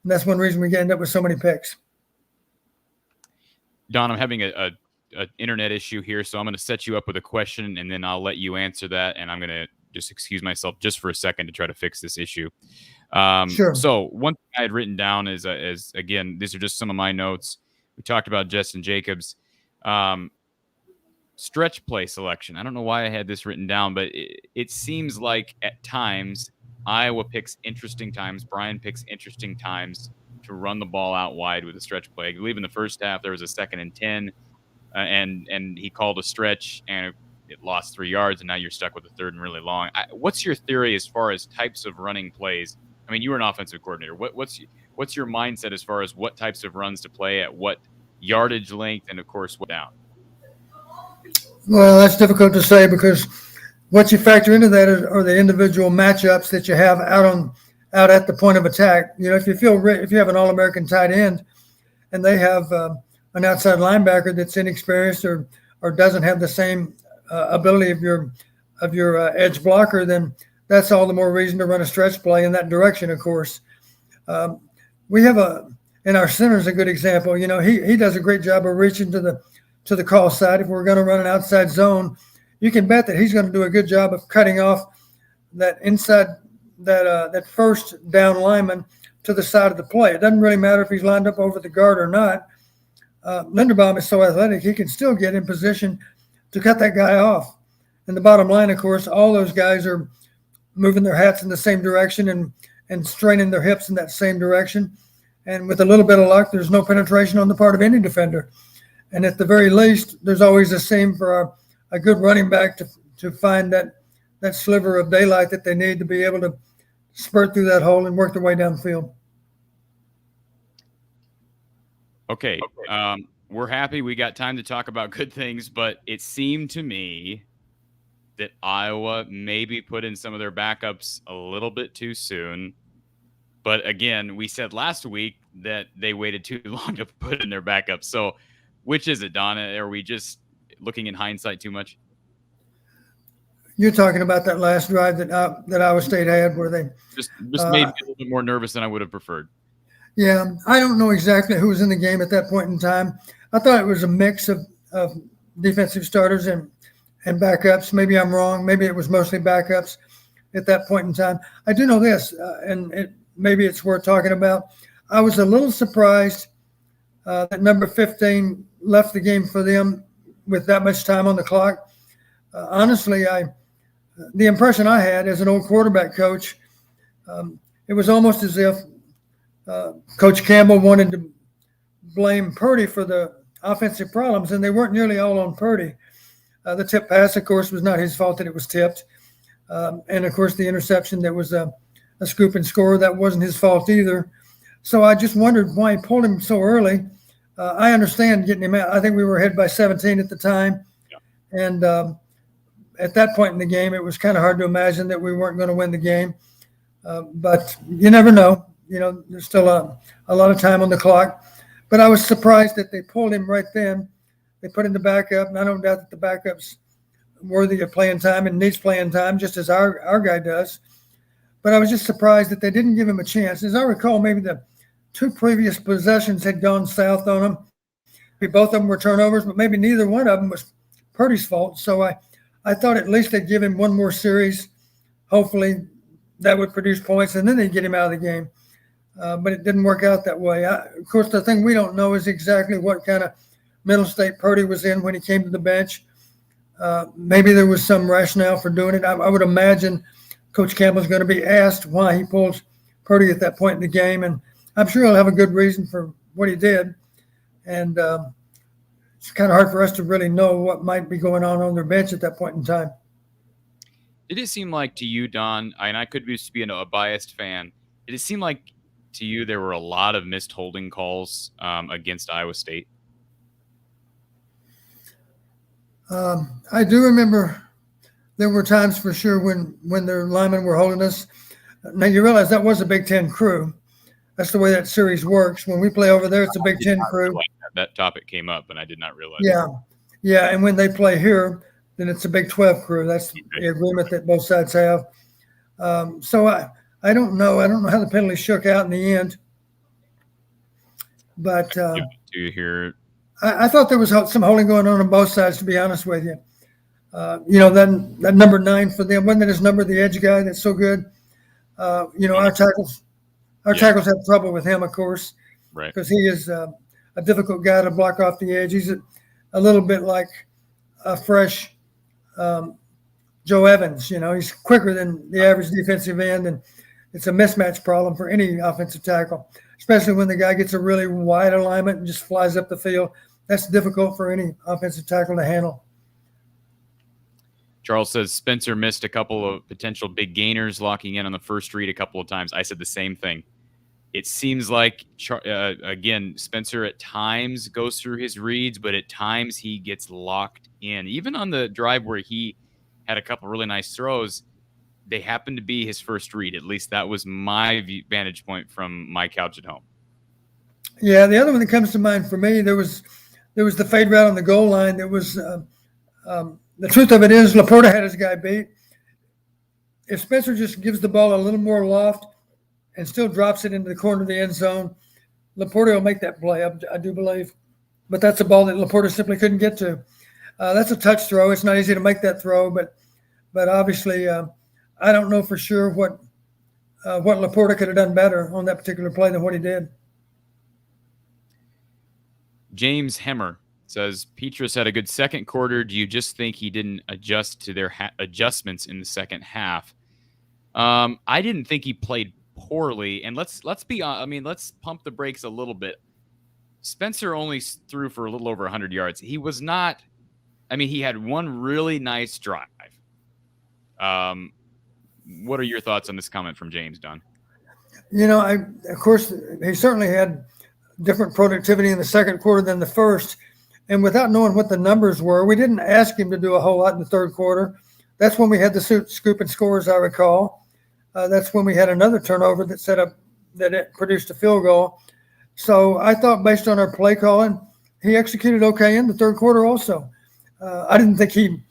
And that's one reason we end up with so many picks. Don, I'm having a internet issue here, so I'm going to set you up with a question, and then I'll let you answer that, and I'm going to just excuse myself just for a second to try to fix this issue. Sure. So one thing I had written down is again, these are just some of my notes. We talked about Justin Jacobs. Stretch play selection. I don't know why I had this written down, but it seems like at times Iowa picks interesting times. Brian picks interesting times to run the ball out wide with a stretch play. I believe in the first half there was a 2nd and 10, and he called a stretch and it lost 3 yards, and now you're stuck with a 3rd and really long. What's your theory as far as types of running plays? I mean, you were an offensive coordinator. What's your mindset as far as what types of runs to play at what yardage length and, of course, what down? Well, that's difficult to say because what you factor into that are the individual matchups that you have out at the point of attack. You know, if you have an All-American tight end and they have an outside linebacker that's inexperienced or doesn't have the same ability of your edge blocker, then that's all the more reason to run a stretch play in that direction. Of course, we have and our center is a good example. You know, he does a great job of reaching to the call side. If we're going to run an outside zone, you can bet that he's going to do a good job of cutting off that inside that first down lineman to the side of the play. It doesn't really matter if he's lined up over the guard or not. Linderbaum is so athletic, he can still get in position to cut that guy off. And the bottom line, of course, all those guys are moving their hats in the same direction and straining their hips in that same direction. And with a little bit of luck, there's no penetration on the part of any defender. And at the very least, there's always a seam for a good running back to find that that sliver of daylight that they need to be able to spurt through that hole and work their way down the field. Okay. We're happy we got time to talk about good things, but it seemed to me that Iowa maybe put in some of their backups a little bit too soon. But again, we said last week that they waited too long to put in their backups. So which is it, Donna? Are we just looking in hindsight too much? You're talking about that last drive that Iowa State had where they just made me a little bit more nervous than I would have preferred. Yeah, I don't know exactly who was in the game at that point in time. I thought it was a mix of defensive starters and backups. Maybe I'm wrong. Maybe it was mostly backups at that point in time. I do know this, and maybe it's worth talking about. I was a little surprised that number 15 left the game for them with that much time on the clock. Honestly, the impression I had as an old quarterback coach, it was almost as if Coach Campbell wanted to blame Purdy for the offensive problems, and they weren't nearly all on Purdy. The tip pass, of course, was not his fault that it was tipped. And, of course, the interception that was a scoop and score, that wasn't his fault either. So I just wondered why he pulled him so early. I understand getting him out. I think we were ahead by 17 at the time. Yeah. And at that point in the game, it was kind of hard to imagine that we weren't going to win the game. But you never know. There's still a lot of time on the clock. But I was surprised that they pulled him right then. They put in the backup, and I don't doubt that the backup's worthy of playing time and needs playing time, just as our guy does. But I was just surprised that they didn't give him a chance. As I recall, maybe the two previous possessions had gone south on him. Maybe both of them were turnovers, but maybe neither one of them was Purdy's fault. So I thought at least they'd give him one more series. Hopefully that would produce points, and then they'd get him out of the game. But it didn't work out that way. Of course, the thing we don't know is exactly what kind of mental state Purdy was in when he came to the bench. Maybe there was some rationale for doing it. I would imagine Coach Campbell's going to be asked why he pulls Purdy at that point in the game, and I'm sure he'll have a good reason for what he did. And it's kind of hard for us to really know what might be going on their bench at that point in time. Did it seem like to you, Don, and I could just be a biased fan, did it seem like to you there were a lot of missed holding calls against Iowa State? I do remember there were times for sure when their linemen were holding us. Now, you realize that was a Big Ten crew. That's the way that series works. When we play over there, it's a Big Ten crew. That topic came up, and I did not realize. Yeah, and when they play here, then it's a Big 12 crew. That's the agreement that both sides have. So I don't know. I don't know how the penalty shook out in the end. But do you hear? I thought there was some holding going on both sides, to be honest with you. Then that number 9 for them, wasn't that his number, the edge guy that's so good? Our tackles have trouble with him, of course, right? Because he is a difficult guy to block off the edge. He's a little bit like a fresh Joe Evans. He's quicker than the average defensive end, and it's a mismatch problem for any offensive tackle, especially when the guy gets a really wide alignment and just flies up the field. That's difficult for any offensive tackle to handle. Charles says Spencer missed a couple of potential big gainers locking in on the first read a couple of times. I said the same thing. It seems like, again, Spencer at times goes through his reads, but at times he gets locked in. Even on the drive where he had a couple really nice throws, they happened to be his first read. At least that was my vantage point from my couch at home. Yeah, the other one that comes to mind for me, there was the fade route on the goal line. There was the truth of it is Laporta had his guy beat. If Spencer just gives the ball a little more loft and still drops it into the corner of the end zone, Laporta will make that play, I do believe. But that's a ball that Laporta simply couldn't get to. That's a touch throw. It's not easy to make that throw, but obviously I don't know for sure what Laporta could have done better on that particular play than what he did. James Hemmer says, Petrus had a good second quarter. Do you just think he didn't adjust to their adjustments in the second half? I didn't think he played poorly. And let's pump the brakes a little bit. Spencer only threw for a little over 100 yards. He was not, he had one really nice drive. What are your thoughts on this comment from James, Don? Of course, he certainly had different productivity in the second quarter than the first. And without knowing what the numbers were, we didn't ask him to do a whole lot in the third quarter. That's when we had the scoop and score, as I recall. That's when we had another turnover that it produced a field goal. So I thought, based on our play calling, he executed okay in the third quarter also. I didn't think he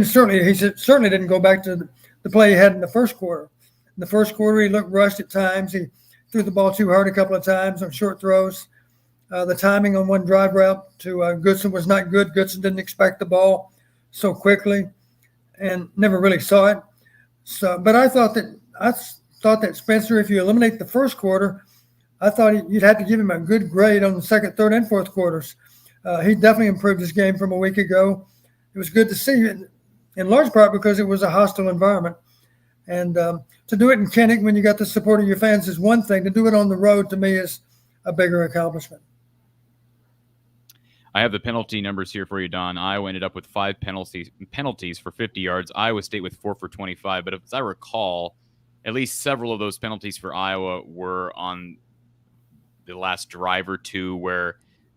certainly didn't go back to the play he had in the first quarter. In the first quarter, he looked rushed at times. He threw the ball too hard a couple of times on short throws. The timing on one drive route to Goodson was not good. Goodson didn't expect the ball so quickly and never really saw it. But I thought that Spencer, if you eliminate the first quarter, I thought you'd have to give him a good grade on the second, third, and fourth quarters. He definitely improved his game from a week ago. It was good to see it, in large part because it was a hostile environment. And to do it in Kinnick when you got the support of your fans is one thing. To do it on the road, to me, is a bigger accomplishment. I have the penalty numbers here for you, Don. Iowa ended up with 5 penalties for 50 yards. Iowa State with 4 for 25. But as I recall, at least several of those penalties for Iowa were on the last drive or two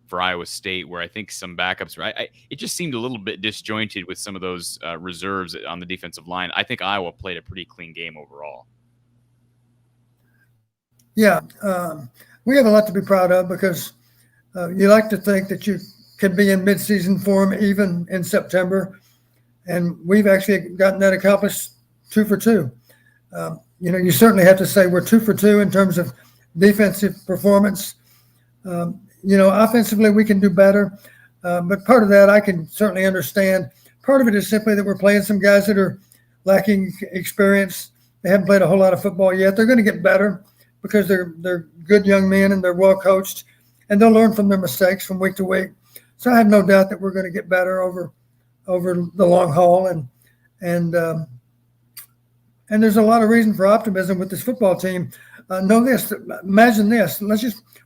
for Iowa State, where I think some backups were. It just seemed a little bit disjointed with some of those reserves on the defensive line. I think Iowa played a pretty clean game overall. Yeah, we have a lot to be proud of because you like to think that you can be in midseason form even in September, and we've actually gotten that accomplished 2 for 2. You certainly have to say we're 2 for 2 in terms of defensive performance. Offensively we can do better, but part of that I can certainly understand. Part of it is simply that we're playing some guys that are lacking experience. They haven't played a whole lot of football yet. They're going to get better because they're good young men and they're well coached, and they'll learn from their mistakes from week to week. So I have no doubt that we're going to get better over the long haul, and there's a lot of reason for optimism with this football team. Imagine this.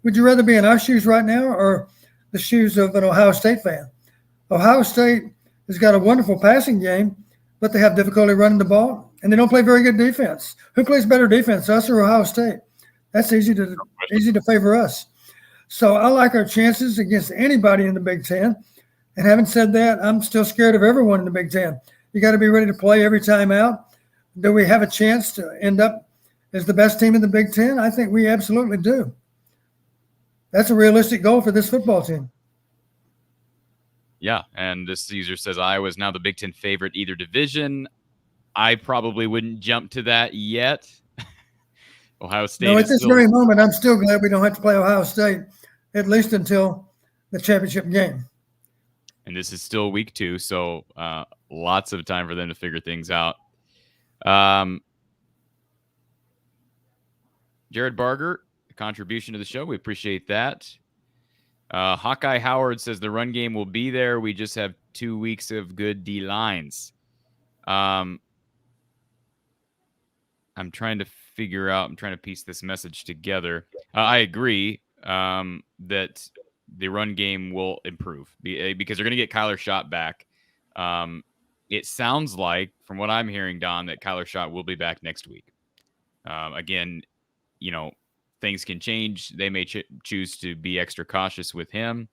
Would you rather be in our shoes right now or the shoes of an Ohio State fan? Ohio State has got a wonderful passing game, but they have difficulty running the ball, and they don't play very good defense. Who plays better defense, us or Ohio State? That's easy to favor us. So I like our chances against anybody in the Big Ten. And having said that, I'm still scared of everyone in the Big Ten. You got to be ready to play every time out. Do we have a chance to end up as the best team in the Big Ten? I think we absolutely do. That's a realistic goal for this football team. Yeah, and this Caesar says Iowa is now the Big Ten favorite either division. I probably wouldn't jump to that yet. Ohio State. No, at this very moment, I'm still glad we don't have to play Ohio State, at least until the championship game. And this is still week 2, so lots of time for them to figure things out. Jared Barger, a contribution to the show. We appreciate that. Hawkeye Howard says the run game will be there. We just have 2 weeks of good D lines. I'm trying to piece this message together. I agree that the run game will improve because they're going to get Kyler Schott back. It sounds like, from what I'm hearing, Don, that Kyler Schott will be back next week. Again, things can change. They may choose to be extra cautious with him.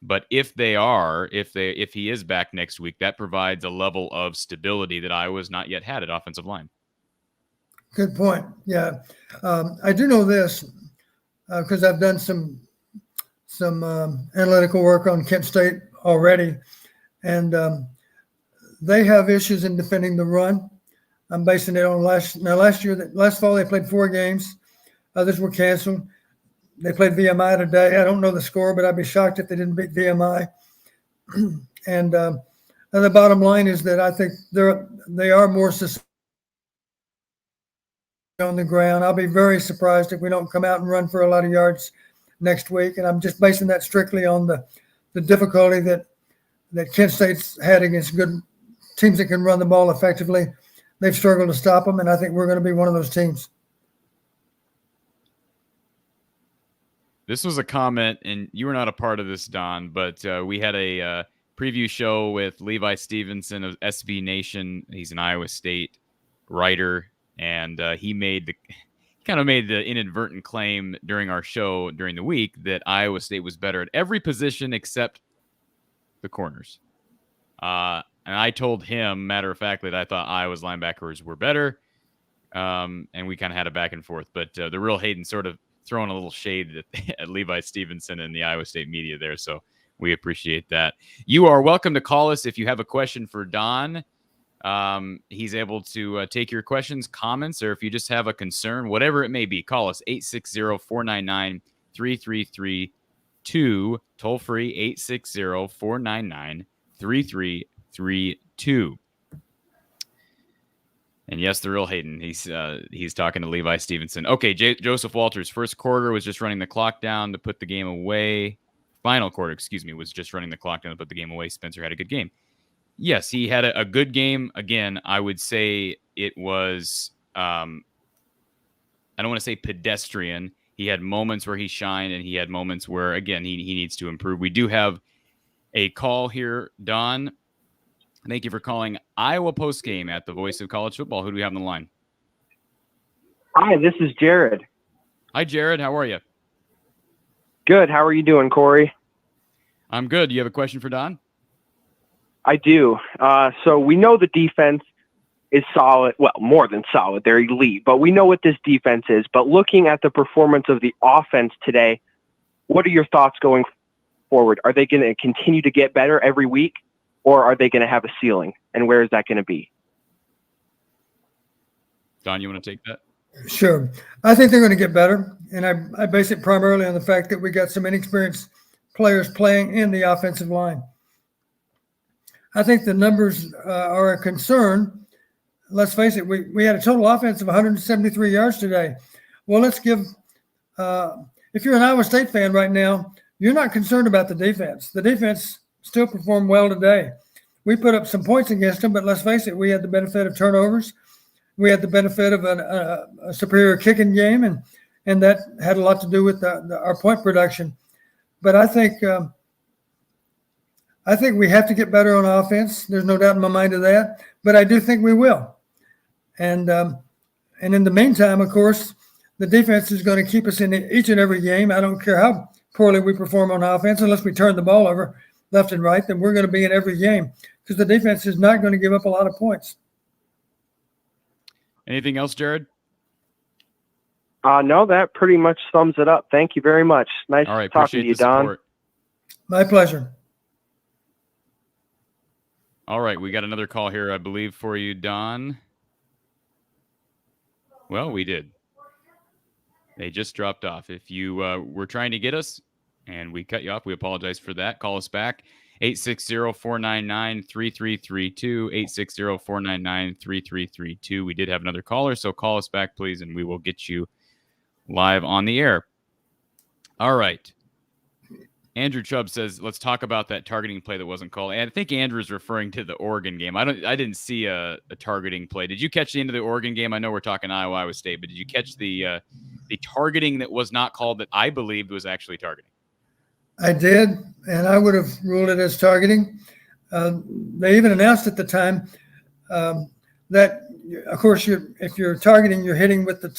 But if he is back next week, that provides a level of stability that Iowa's not yet had at offensive line. Good point. Yeah. I do know this because I've done some analytical work on Kent State already, and they have issues in defending the run. I'm basing it on last fall they played 4 games. Others were canceled. They played VMI today. I don't know the score, but I'd be shocked if they didn't beat VMI. And the bottom line is that I think they are more susceptible on the ground. I'll be very surprised if we don't come out and run for a lot of yards next week. And I'm just basing that strictly on the difficulty that Kent State's had against good teams that can run the ball effectively. They've struggled to stop them, and I think we're going to be one of those teams. This was a comment, and you were not a part of this, Don, but we had a preview show with Levi Stevenson of SB Nation. He's an Iowa State writer, and he kind of made the inadvertent claim during our show during the week that Iowa State was better at every position except the corners. And I told him, matter of factly, that I thought Iowa's linebackers were better. And we kind of had a back and forth. But the real Hayden sort of throwing a little shade at Levi Stevenson and the Iowa State media there. So we appreciate that. You are welcome to call us if you have a question for Don. He's able to take your questions, comments, or if you just have a concern, whatever it may be, call us 860-499-3332, toll free 860-499-3332. And yes, the real Hayden. He's talking to Levi Stevenson. Okay, Joseph Walters, first quarter was just running the clock down to put the game away. Final quarter, was just running the clock down to put the game away. Spencer had a good game. Yes, he had a good game. Again, I would say it was, I don't want to say pedestrian. He had moments where he shined, and he had moments where, again, he needs to improve. We do have a call here, Don. Thank you for calling Iowa Postgame at the Voice of College Football. Who do we have on the line? Hi, this is Jared. Hi, Jared. How are you? Good. How are you doing, Corey? I'm good. Do you have a question for Don? I do. So we know the defense is solid. Well, more than solid. They're elite. But we know what this defense is. But looking at the performance of the offense today, what are your thoughts going forward? Are they going to continue to get better every week, or are they going to have a ceiling? And where is that going to be? Don, you want to take that? Sure. I think they're going to get better. And I base it primarily on the fact that we got some inexperienced players playing in the offensive line. I think the numbers are a concern. Let's face it, we had a total offense of 173 yards today. Well, let's give if you're an Iowa State fan right now, you're not concerned about the defense. The defense still performed well today. We put up some points against them, but let's face it, we had the benefit of turnovers. We had the benefit of a superior kicking game, and that had a lot to do with our point production. But I think we have to get better on offense. There's no doubt in my mind of that. But I do think we will. And in the meantime, of course, the defense is going to keep us in each and every game. I don't care how poorly we perform on offense, unless we turn the ball over left and right, then we're going to be in every game because the defense is not going to give up a lot of points. Anything else, Jared? No, that pretty much sums it up. Thank you very much. Nice talking to you, Don. My pleasure. All right, we got another call here, I believe, for you, Don. Well, we did. They just dropped off. If you were trying to get us and we cut you off, we apologize for that. Call us back, 860-499-3332, 860-499-3332. We did have another caller, so call us back, please, and we will get you live on the air. All right. Andrew Chubb says, let's talk about that targeting play that wasn't called. And I think Andrew's referring to the Oregon game. I didn't see a targeting play. Did you catch the end of the Oregon game? I know we're talking Iowa State, but did you catch the targeting that was not called that I believed was actually targeting? I did, and I would have ruled it as targeting. They even announced at the time that, of course, if you're targeting, you're hitting with the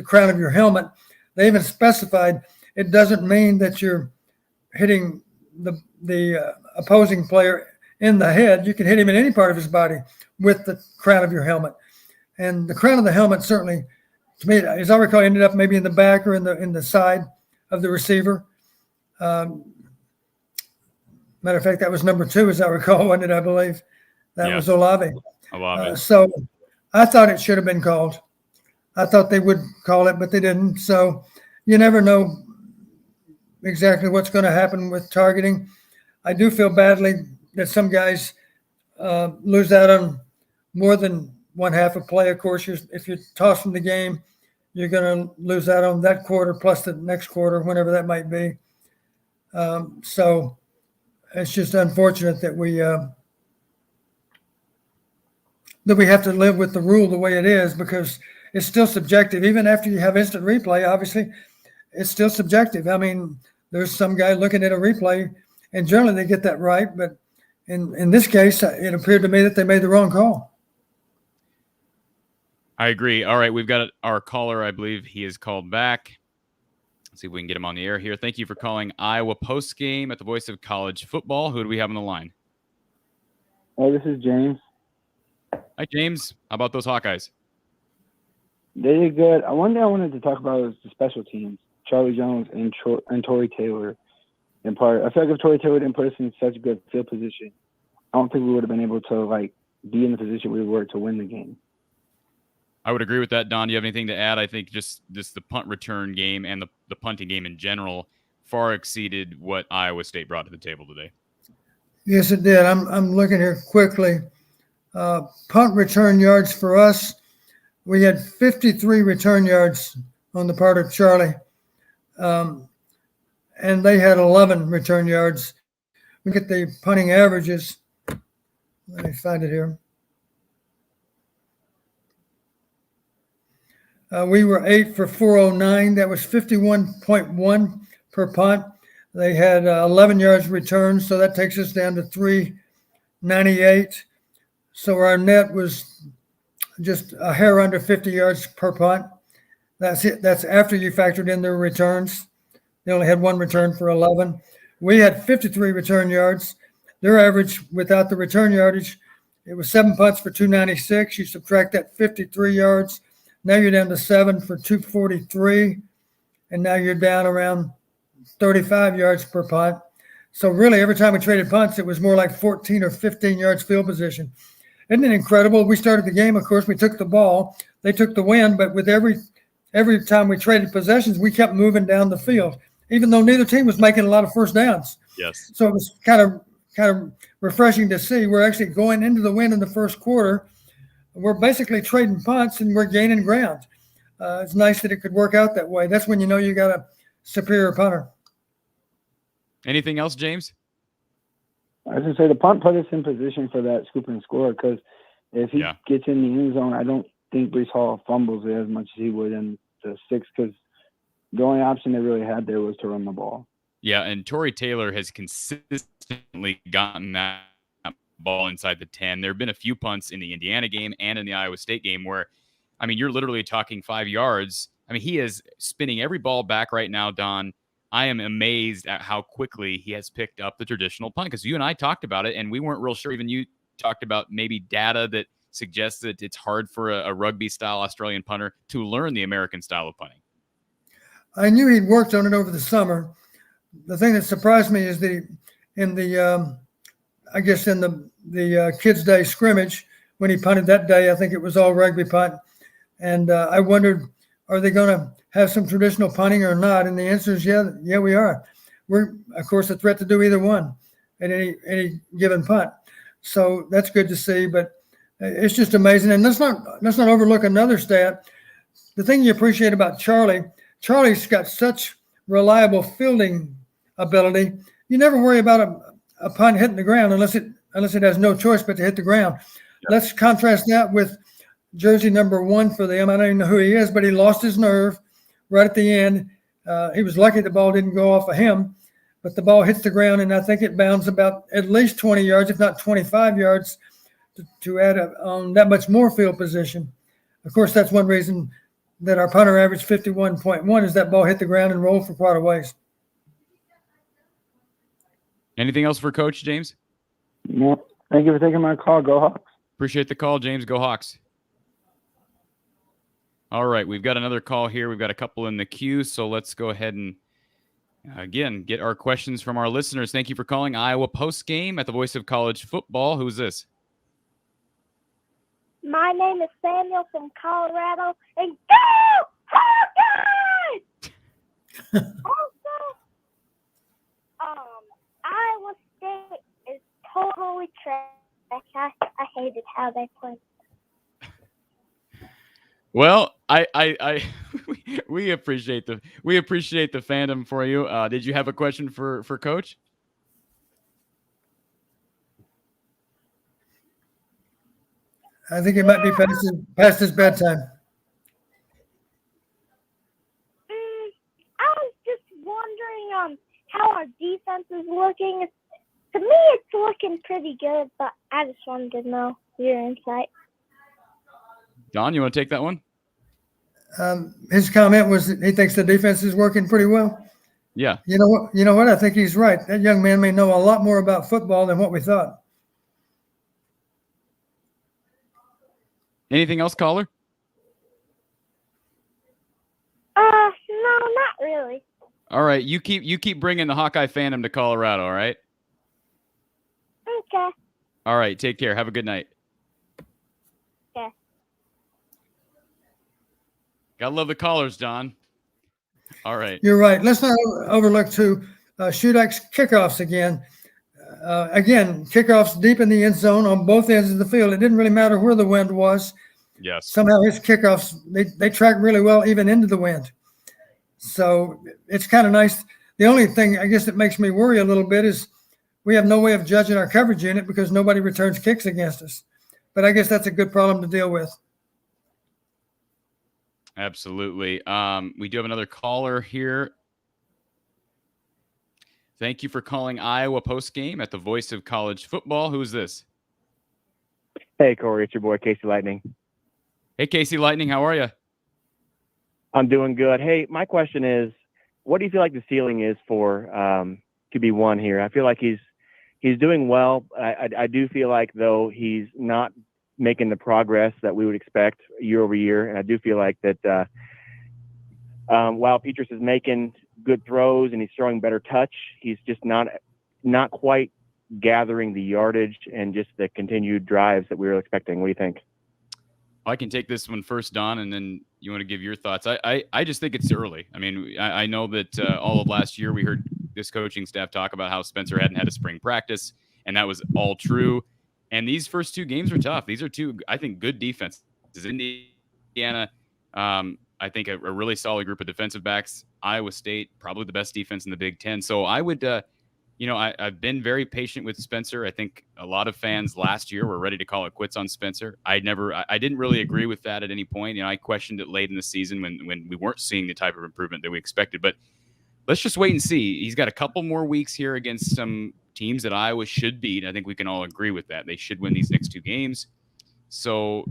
crown of your helmet. They even specified it doesn't mean that you're hitting the opposing player in the head. You can hit him in any part of his body with the crown of your helmet. And the crown of the helmet certainly, to me, as I recall, ended up maybe in the back or in the side of the receiver. Matter of fact, that was number 2, as I recall, wasn't it? I believe that was Olave. So I thought it should have been called. I thought they would call it, but they didn't. So you never know exactly what's going to happen with targeting. I do feel badly that some guys lose out on more than one half a play. Of course, if you're tossing the game, you're going to lose out on that quarter plus the next quarter, whenever that might be. So it's just unfortunate that we have to live with the rule the way it is, because it's still subjective. Even after you have instant replay, obviously, it's still subjective. I mean, there's some guy looking at a replay, and generally they get that right. But in this case, it appeared to me that they made the wrong call. I agree. All right, we've got our caller. I believe he is called back. Let's see if we can get him on the air here. Thank you for calling Iowa Postgame at the Voice of College Football. Who do we have on the line? Oh, this is James. Hi, James. How about those Hawkeyes? They did good. One thing I wanted to talk about was the special teams. Charlie Jones and Torrey Taylor. In part, I feel like if Torrey Taylor didn't put us in such a good field position, I don't think we would have been able to be in the position we were to win the game. I would agree with that, Don. Do you have anything to add? I think just the punt return game and the punting game in general far exceeded what Iowa State brought to the table today. Yes, it did. I'm looking here quickly. Punt return yards for us, we had 53 return yards on the part of Charlie, and they had 11 return yards. We get the punting averages. Let me find it here. We were 8 for 409. That was 51.1 per punt. They had 11 yards returned, so that takes us down to 398. So our net was just a hair under 50 yards per punt. That's it. That's after you factored in their returns. They only had one return for 11. We had 53 return yards. Their average without the return yardage, it was 7 punts for 296. You subtract that 53 yards. Now you're down to 7 for 243. And now you're down around 35 yards per punt. So really, every time we traded punts, it was more like 14 or 15 yards field position. Isn't it incredible? We started the game, of course, we took the ball. They took the win, but with every time we traded possessions, we kept moving down the field, even though neither team was making a lot of first downs. Yes. So it was kind of refreshing to see. We're actually going into the win in the first quarter. We're basically trading punts and we're gaining ground. It's nice that it could work out that way. That's when you know you got a superior punter. Anything else, James? I was going to say the punt put us in position for that scoop and score, because if he gets in the end zone, I don't think Breece Hall fumbles it as much as he would in the 6, because the only option they really had there was to run the ball. Yeah, and Torrey Taylor has consistently gotten that ball inside the 10. There have been a few punts in the Indiana game and in the Iowa State game where, I mean, you're literally talking 5 yards. I mean, he is spinning every ball back right now, Don. I am amazed at how quickly he has picked up the traditional punt, because you and I talked about it, and we weren't real sure. Even you talked about maybe data that suggests that it's hard for a rugby-style Australian punter to learn the American style of punting. I knew he'd worked on it over the summer. The thing that surprised me is in the Kids' Day scrimmage, when he punted that day, I think it was all rugby punt. And I wondered, are they going to have some traditional punting or not? And the answer is yeah, we are. We're, of course, a threat to do either one at any given punt. So that's good to see, but it's just amazing. And let's not overlook another stat. The thing you appreciate about Charlie's got such reliable fielding ability. You never worry about a punt hitting the ground unless it has no choice but to hit the ground. Yep. Let's contrast that with jersey number 1 for them. I don't even know who he is, but he lost his nerve right at the end. He was lucky the ball didn't go off of him, but the ball hits the ground, and I think it bounds about at least 20 yards, if not 25 yards, to add on that much more field position. Of course, that's one reason that our punter averaged 51.1 is that ball hit the ground and rolled for quite a ways. Anything else for Coach, James? No. Thank you for taking my call. Go Hawks. Appreciate the call, James. Go Hawks. All right, we've got another call here. We've got a couple in the queue, so let's go ahead and, again, get our questions from our listeners. Thank you for calling Iowa Postgame at the Voice of College Football. Who's this? My name is Samuel from Colorado, and go Hawkeyes! Also, Iowa State is totally trash. I hated how they played. Well, we appreciate the fandom for you. Did you have a question for Coach? I think it might be past his bedtime. I was just wondering how our defense is looking. To me, it's looking pretty good, but I just wanted to know your insight. Don, you want to take that one? His comment was that he thinks the defense is working pretty well. Yeah. You know what? I think he's right. That young man may know a lot more about football than what we thought. Anything else, caller? No, not really. All right, you keep bringing the Hawkeye fandom to Colorado, all right? Okay. All right, take care. Have a good night. Okay. Gotta love the callers, Don. All right. You're right. Let's not overlook too Shudak's kickoffs again. Again, kickoffs deep in the end zone on both ends of the field. It didn't really matter where the wind was. Yes. Somehow his kickoffs, they track really well even into the wind. So it's kind of nice. The only thing I guess that makes me worry a little bit is we have no way of judging our coverage unit because nobody returns kicks against us. But I guess that's a good problem to deal with. Absolutely. We do have another caller here. Thank you for calling Iowa Postgame at the voice of college football. Who is this? Hey, Corey, it's your boy, Casey Lightning. Hey, Casey Lightning. How are you? I'm doing good. Hey, my question is, what do you feel like the ceiling is for QB1 here? I feel like he's doing well. I do feel like, though, he's not making the progress that we would expect year over year. And I do feel like that while Petrus is making good throws and he's throwing better touch, he's just not quite gathering the yardage and just the continued drives that we were expecting. What do you think? I can take this one first, Don, and then you want to give your thoughts. I just think it's early. I mean, I know that all of last year we heard this coaching staff talk about how Spencer hadn't had a spring practice, and that was all true. And these first two games are tough. These are two, I think, good defenses. Indiana, I think a really solid group of defensive backs. Iowa State, probably the best defense in the Big Ten. So I would, I've been very patient with Spencer. I think a lot of fans last year were ready to call it quits on Spencer. I didn't really agree with that at any point. I questioned it late in the season when we weren't seeing the type of improvement that we expected. But let's just wait and see. He's got a couple more weeks here against some teams that Iowa should beat. I think we can all agree with that. They should win these next two games. So,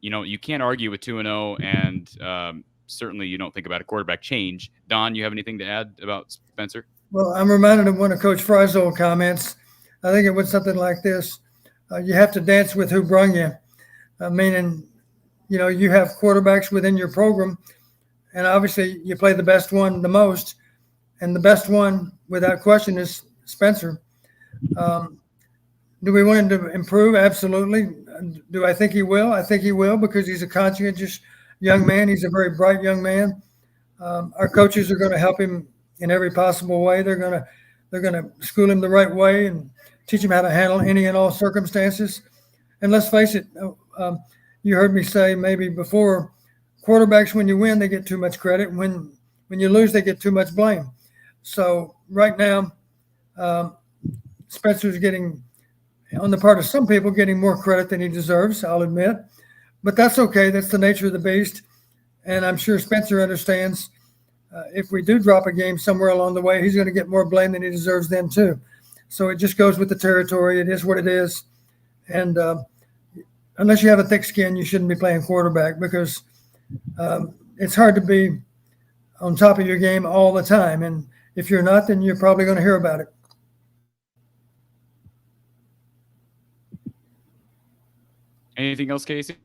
you can't argue with 2-0, and certainly you don't think about a quarterback change. Don, you have anything to add about Spencer? Well, I'm reminded of one of Coach Fry's old comments. I think it went something like this. You have to dance with who brung you. Meaning, you have quarterbacks within your program, and obviously you play the best one the most, and the best one, without question, is Spencer. Do we want him to improve? Absolutely. Do I think he will? I think he will because he's a conscientious young man. He's a very bright young man. Our coaches are going to help him in every possible way. They're going to school him the right way and teach him how to handle any and all circumstances. And let's face it, you heard me say maybe before, quarterbacks, when you win, they get too much credit. When you lose, they get too much blame. So right now, Spencer's getting, on the part of some people, getting more credit than he deserves, I'll admit. But that's okay. That's the nature of the beast. And I'm sure Spencer understands if we do drop a game somewhere along the way, he's going to get more blame than he deserves then too. So it just goes with the territory. It is what it is. And unless you have a thick skin, you shouldn't be playing quarterback because it's hard to be on top of your game all the time. And if you're not, then you're probably going to hear about it. Anything else, Casey?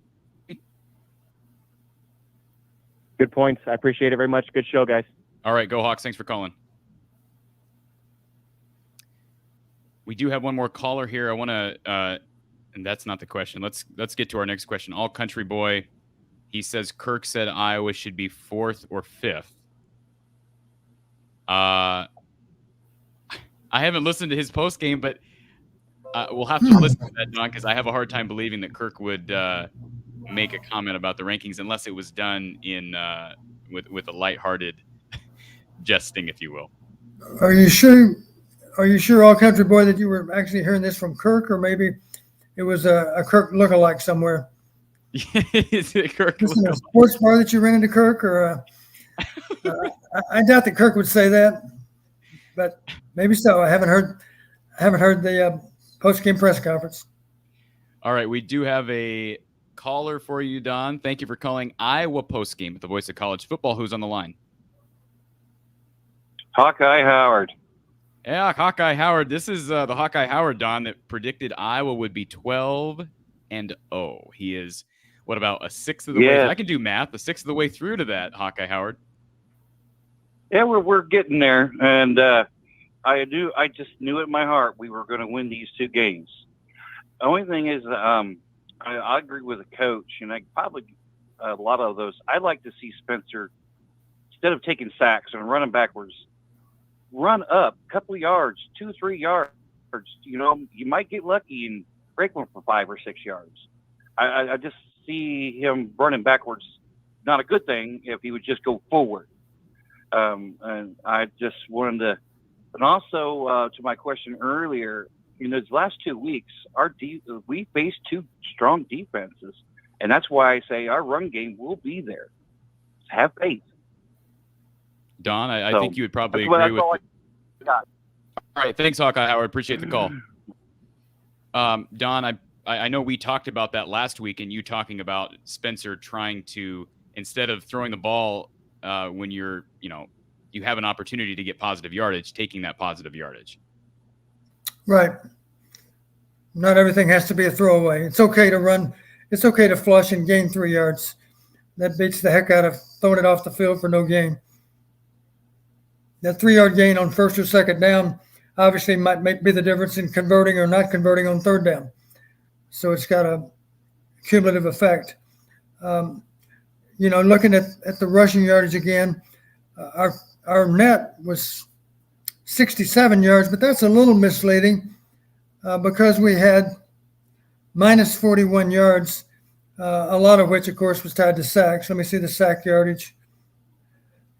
Good points. I appreciate it very much. Good show, guys. All right, go Hawks. Thanks for calling. We do have one more caller here. I want to, and that's not the question. Let's get to our next question. All Country Boy, he says Kirk said Iowa should be 4th or 5th. I haven't listened to his post game, but we'll have to listen to that, Don, because I have a hard time believing that Kirk would make a comment about the rankings unless it was done in with a lighthearted jesting, if you will. Are you sure, All Country Boy, that you were actually hearing this from Kirk, or maybe it was a Kirk lookalike somewhere? Is it Kirk? Is it a sports bar that you ran into Kirk, or I doubt that Kirk would say that, but maybe so. I haven't heard the post-game press conference. All right, we do have a caller for you, Don. Thank you for calling Iowa Postgame with the voice of college football. Who's on the line? Hawkeye Howard. Yeah, Hawkeye Howard. This is the Hawkeye Howard, Don, that predicted Iowa would be 12-0. He is, what, about a sixth of the way? I can do math. A sixth of the way through to that, Hawkeye Howard. Yeah, we're getting there, and I just knew it in my heart we were going to win these two games. The only thing is, I agree with the coach, and I probably a lot of those. I'd like to see Spencer, instead of taking sacks and running backwards, run up a couple of yards, 2-3 yards. You know, you might get lucky and break one for 5 or 6 yards. I just see him running backwards, not a good thing if he would just go forward. And I just wanted to, and also to my question earlier, in those last 2 weeks, we faced two strong defenses, and that's why I say our run game will be there. Have faith. Don, I think you would probably agree with it. All right, thanks, Hawkeye Howard. Appreciate the call. Don, I know we talked about that last week, and you talking about Spencer trying to, instead of throwing the ball when you have an opportunity to get positive yardage, taking that positive yardage. Right. Not everything has to be a throwaway. It's okay to run. It's okay to flush and gain 3 yards. That beats the heck out of throwing it off the field for no gain. That 3-yard gain on first or second down obviously might be the difference in converting or not converting on third down. So it's got a cumulative effect. Looking at the rushing yardage again, our net was 67 yards, but that's a little misleading because we had minus 41 yards, a lot of which, of course, was tied to sacks. Let me see the sack yardage.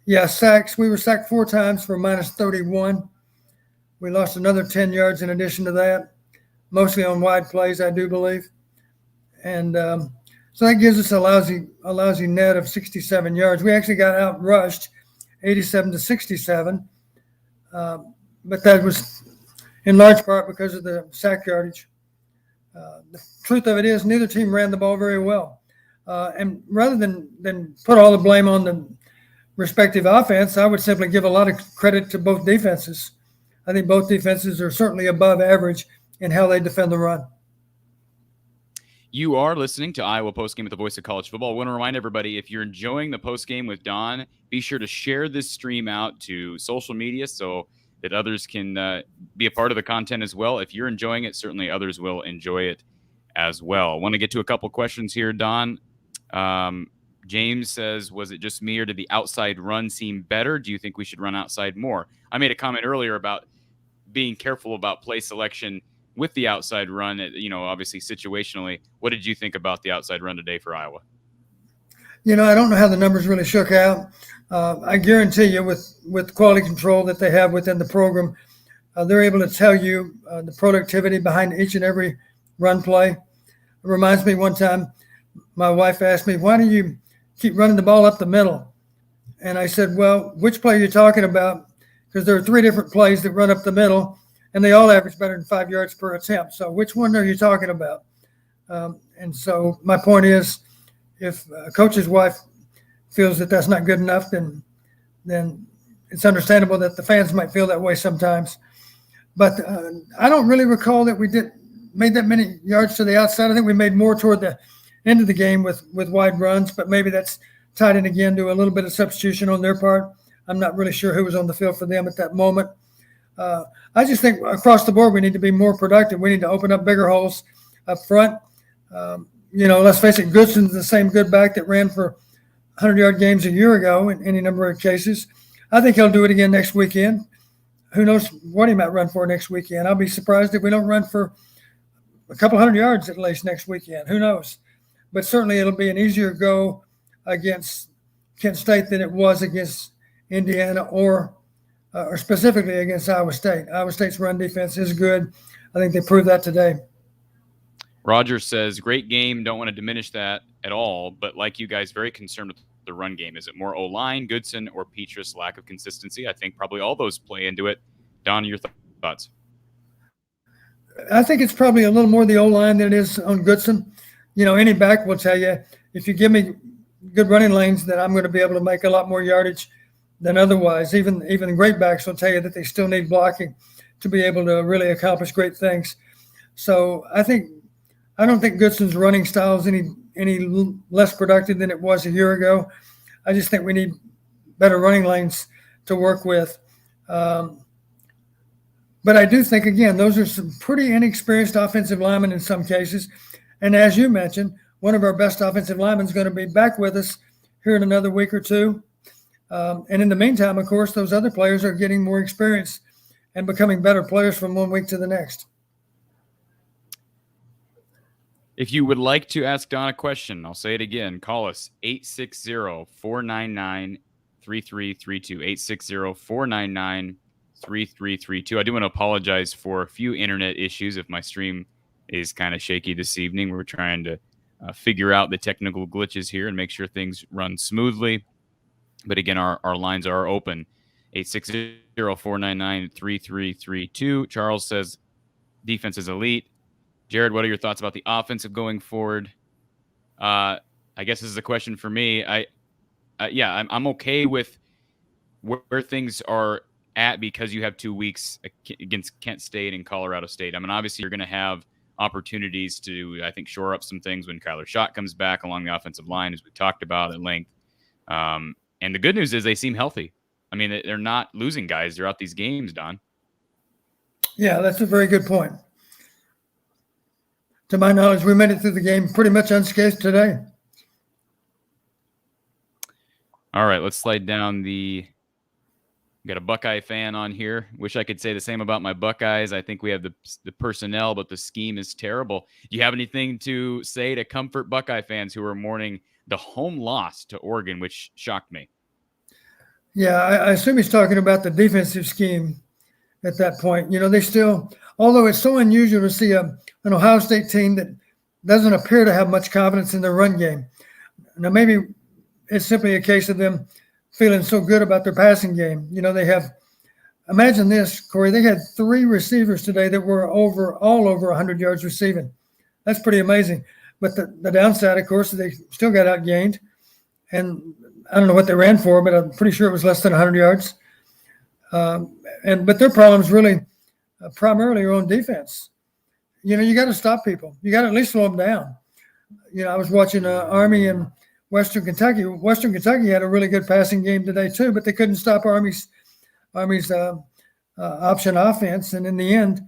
Yeah, sacks. We were sacked 4 times for minus 31. We lost another 10 yards in addition to that, mostly on wide plays, I do believe. And so that gives us a lousy net of 67 yards. We actually got out-rushed 87-67. But that was in large part because of the sack yardage. The truth of it is neither team ran the ball very well. And rather than put all the blame on the respective offense, I would simply give a lot of credit to both defenses. I think both defenses are certainly above average in how they defend the run. You are listening to Iowa Postgame with the voice of college football. I want to remind everybody, if you're enjoying the postgame with Don, be sure to share this stream out to social media so that others can be a part of the content as well. If you're enjoying it, certainly others will enjoy it as well. I want to get to a couple questions here, Don. James says, was it just me or did the outside run seem better? Do you think we should run outside more? I made a comment earlier about being careful about play selection with the outside run, obviously situationally. What did you think about the outside run today for Iowa? I don't know how the numbers really shook out. I guarantee you with quality control that they have within the program, they're able to tell you the productivity behind each and every run play. It reminds me one time, my wife asked me, why do you keep running the ball up the middle? And I said, well, which play are you talking about? Because there are 3 different plays that run up the middle, and they all average better than 5 yards per attempt. So which one are you talking about? And so my point is, if a coach's wife feels that that's not good enough, then it's understandable that the fans might feel that way sometimes. But I don't really recall that we made that many yards to the outside. I think we made more toward the end of the game with wide runs, but maybe that's tied in again to a little bit of substitution on their part. I'm not really sure who was on the field for them at that moment. I just think across the board we need to be more productive. We need to open up bigger holes up front. Let's face it, Goodson's the same good back that ran for 100-yard games a year ago in any number of cases. I think he'll do it again next weekend. Who knows what he might run for next weekend. I'll be surprised if we don't run for a couple 100 yards at least next weekend. Who knows? But certainly it'll be an easier go against Kent State than it was against Indiana or specifically against Iowa State. Iowa State's run defense is good. I think they proved that today. Roger says, great game. Don't want to diminish that at all, but like you guys, very concerned with the run game. Is it more O-line, Goodson, or Petrus' lack of consistency? I think probably all those play into it. Don, your thoughts? I think it's probably a little more the O-line than it is on Goodson. any back will tell you, if you give me good running lanes, then I'm going to be able to make a lot more yardage than otherwise. Even great backs will tell you that they still need blocking to be able to really accomplish great things. So I don't think Goodson's running style is any less productive than it was a year ago. I just think we need better running lanes to work with. But I do think, again, those are some pretty inexperienced offensive linemen in some cases. And as you mentioned, one of our best offensive linemen is going to be back with us here in another week or two. And in the meantime, of course, those other players are getting more experience and becoming better players from one week to the next. If you would like to ask Don a question, I'll say it again. Call us 860-499-3332. 860-499-3332. I do want to apologize for a few internet issues if my stream is kind of shaky this evening. We're trying to figure out the technical glitches here and make sure things run smoothly. But again, our lines are open. 860-499-3332. Charles says defense is elite. Jared, what are your thoughts about the offensive going forward? I guess this is a question for me. I'm okay with where things are at because you have 2 weeks against Kent State and Colorado State. I mean, obviously you're going to have opportunities to, I think, shore up some things when Kyler Schott comes back along the offensive line, as we talked about at length. And the good news is they seem healthy. I mean, they're not losing guys throughout these games, Don. Yeah, that's a very good point. To my knowledge, we made it through the game pretty much unscathed today. All right, let's slide down got a Buckeye fan on here. Wish I could say the same about my Buckeyes. I think we have the personnel, but the scheme is terrible. Do you have anything to say to comfort Buckeye fans who are mourning the home loss to Oregon, which shocked me? Yeah, I assume he's talking about the defensive scheme at that point. They still, although it's so unusual to see an Ohio State team that doesn't appear to have much confidence in their run game. Now, maybe it's simply a case of them feeling so good about their passing game. Imagine this, Corey, they had 3 receivers today that were all over 100 yards receiving. That's pretty amazing. But the downside, of course, is they still got outgained. And I don't know what they ran for, but I'm pretty sure it was less than 100 yards. But their problems really primarily are on defense. You got to stop people. You got to at least slow them down. I was watching Army and Western Kentucky. Western Kentucky had a really good passing game today too, but they couldn't stop Army's option offense, and in the end,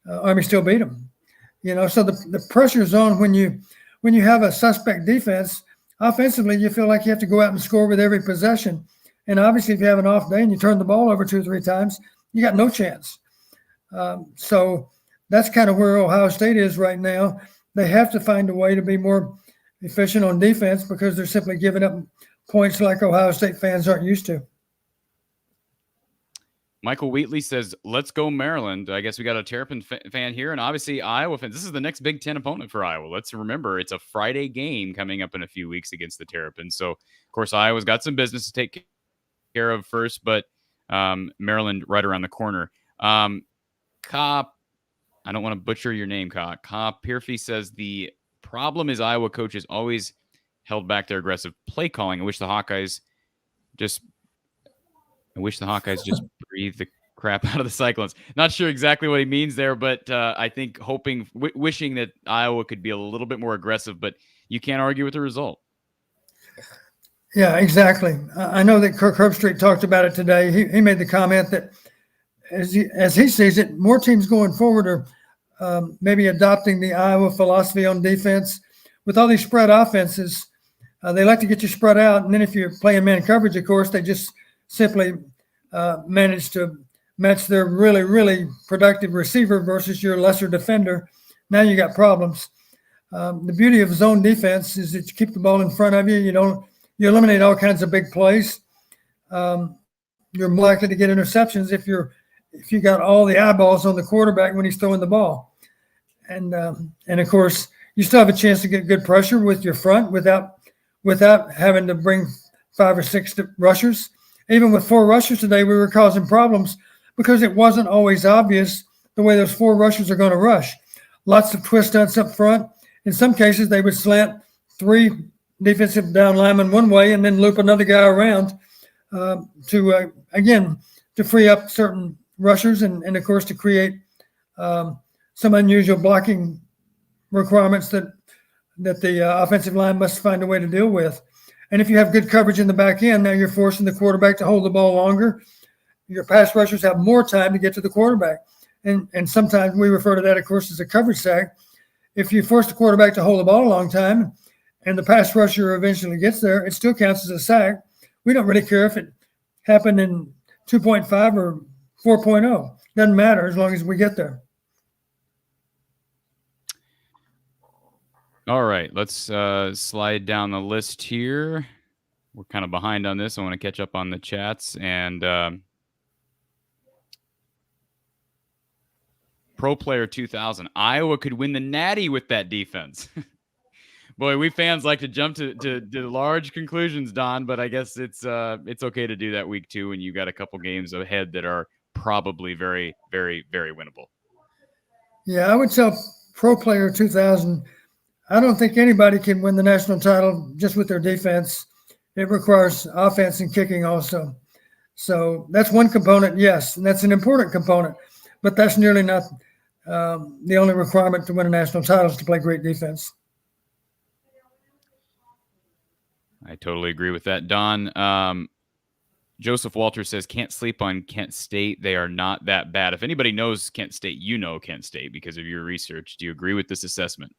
Army still beat them. So the pressure's on when you have a suspect defense. Offensively, you feel like you have to go out and score with every possession. And obviously, if you have an off day and you turn the ball over 2 or 3 times, you got no chance. So that's kind of where Ohio State is right now. They have to find a way to be more efficient on defense because they're simply giving up points like Ohio State fans aren't used to. Michael Wheatley says, let's go Maryland. I guess we got a Terrapin fan here, and obviously Iowa fans. This is the next Big Ten opponent for Iowa. Let's remember it's a Friday game coming up in a few weeks against the Terrapins. So, of course, Iowa's got some business to take care of first, but Maryland right around the corner. Cop, I don't want to butcher your name, Cop Pierfy says the problem is Iowa coaches always held back their aggressive play calling. I wish the Hawkeyes just breathe the crap out of the Cyclones. Not sure exactly what he means there, but I think wishing that Iowa could be a little bit more aggressive, but you can't argue with the result. Yeah, exactly. I know that Kirk Herbstreit talked about it today. He made the comment that as he sees it, more teams going forward are maybe adopting the Iowa philosophy on defense. With all these spread offenses, they like to get you spread out, and then if you're playing man coverage, of course, they just simply manage to match their really, really productive receiver versus your lesser defender. Now you got problems. The beauty of zone defense is that you keep the ball in front of you. You eliminate all kinds of big plays. You're more likely to get interceptions if you got all the eyeballs on the quarterback when he's throwing the ball. And of course, you still have a chance to get good pressure with your front without having to bring 5 or 6 rushers. Even with 4 rushers today, we were causing problems because it wasn't always obvious the way those 4 rushers are going to rush. Lots of twist stunts up front, in some cases, they would slant 3 defensive down linemen one way and then loop another guy around to free up certain rushers and of course, to create some unusual blocking requirements that the offensive line must find a way to deal with. And if you have good coverage in the back end, now you're forcing the quarterback to hold the ball longer. Your pass rushers have more time to get to the quarterback. And sometimes we refer to that, of course, as a coverage sack. If you force the quarterback to hold the ball a long time and the pass rusher eventually gets there, it still counts as a sack. We don't really care if it happened in 2.5 or 4.0. Doesn't matter as long as we get there. All right, let's slide down the list here. We're kind of behind on this. I want to catch up on the chats. And Pro Player 2000, Iowa could win the Natty with that defense. Boy, we fans like to jump to large conclusions, Don, but I guess it's okay to do that week 2 when you got a couple games ahead that are probably very, very, very winnable. Yeah, I would tell Pro Player 2000, I don't think anybody can win the national title just with their defense. It requires offense and kicking also. So that's one component, yes, and that's an important component, but that's nearly not the only requirement to win a national title is to play great defense. I totally agree with that, Don. Joseph Walter says, can't sleep on Kent State. They are not that bad. If anybody knows Kent State, you know Kent State because of your research. Do you agree with this assessment?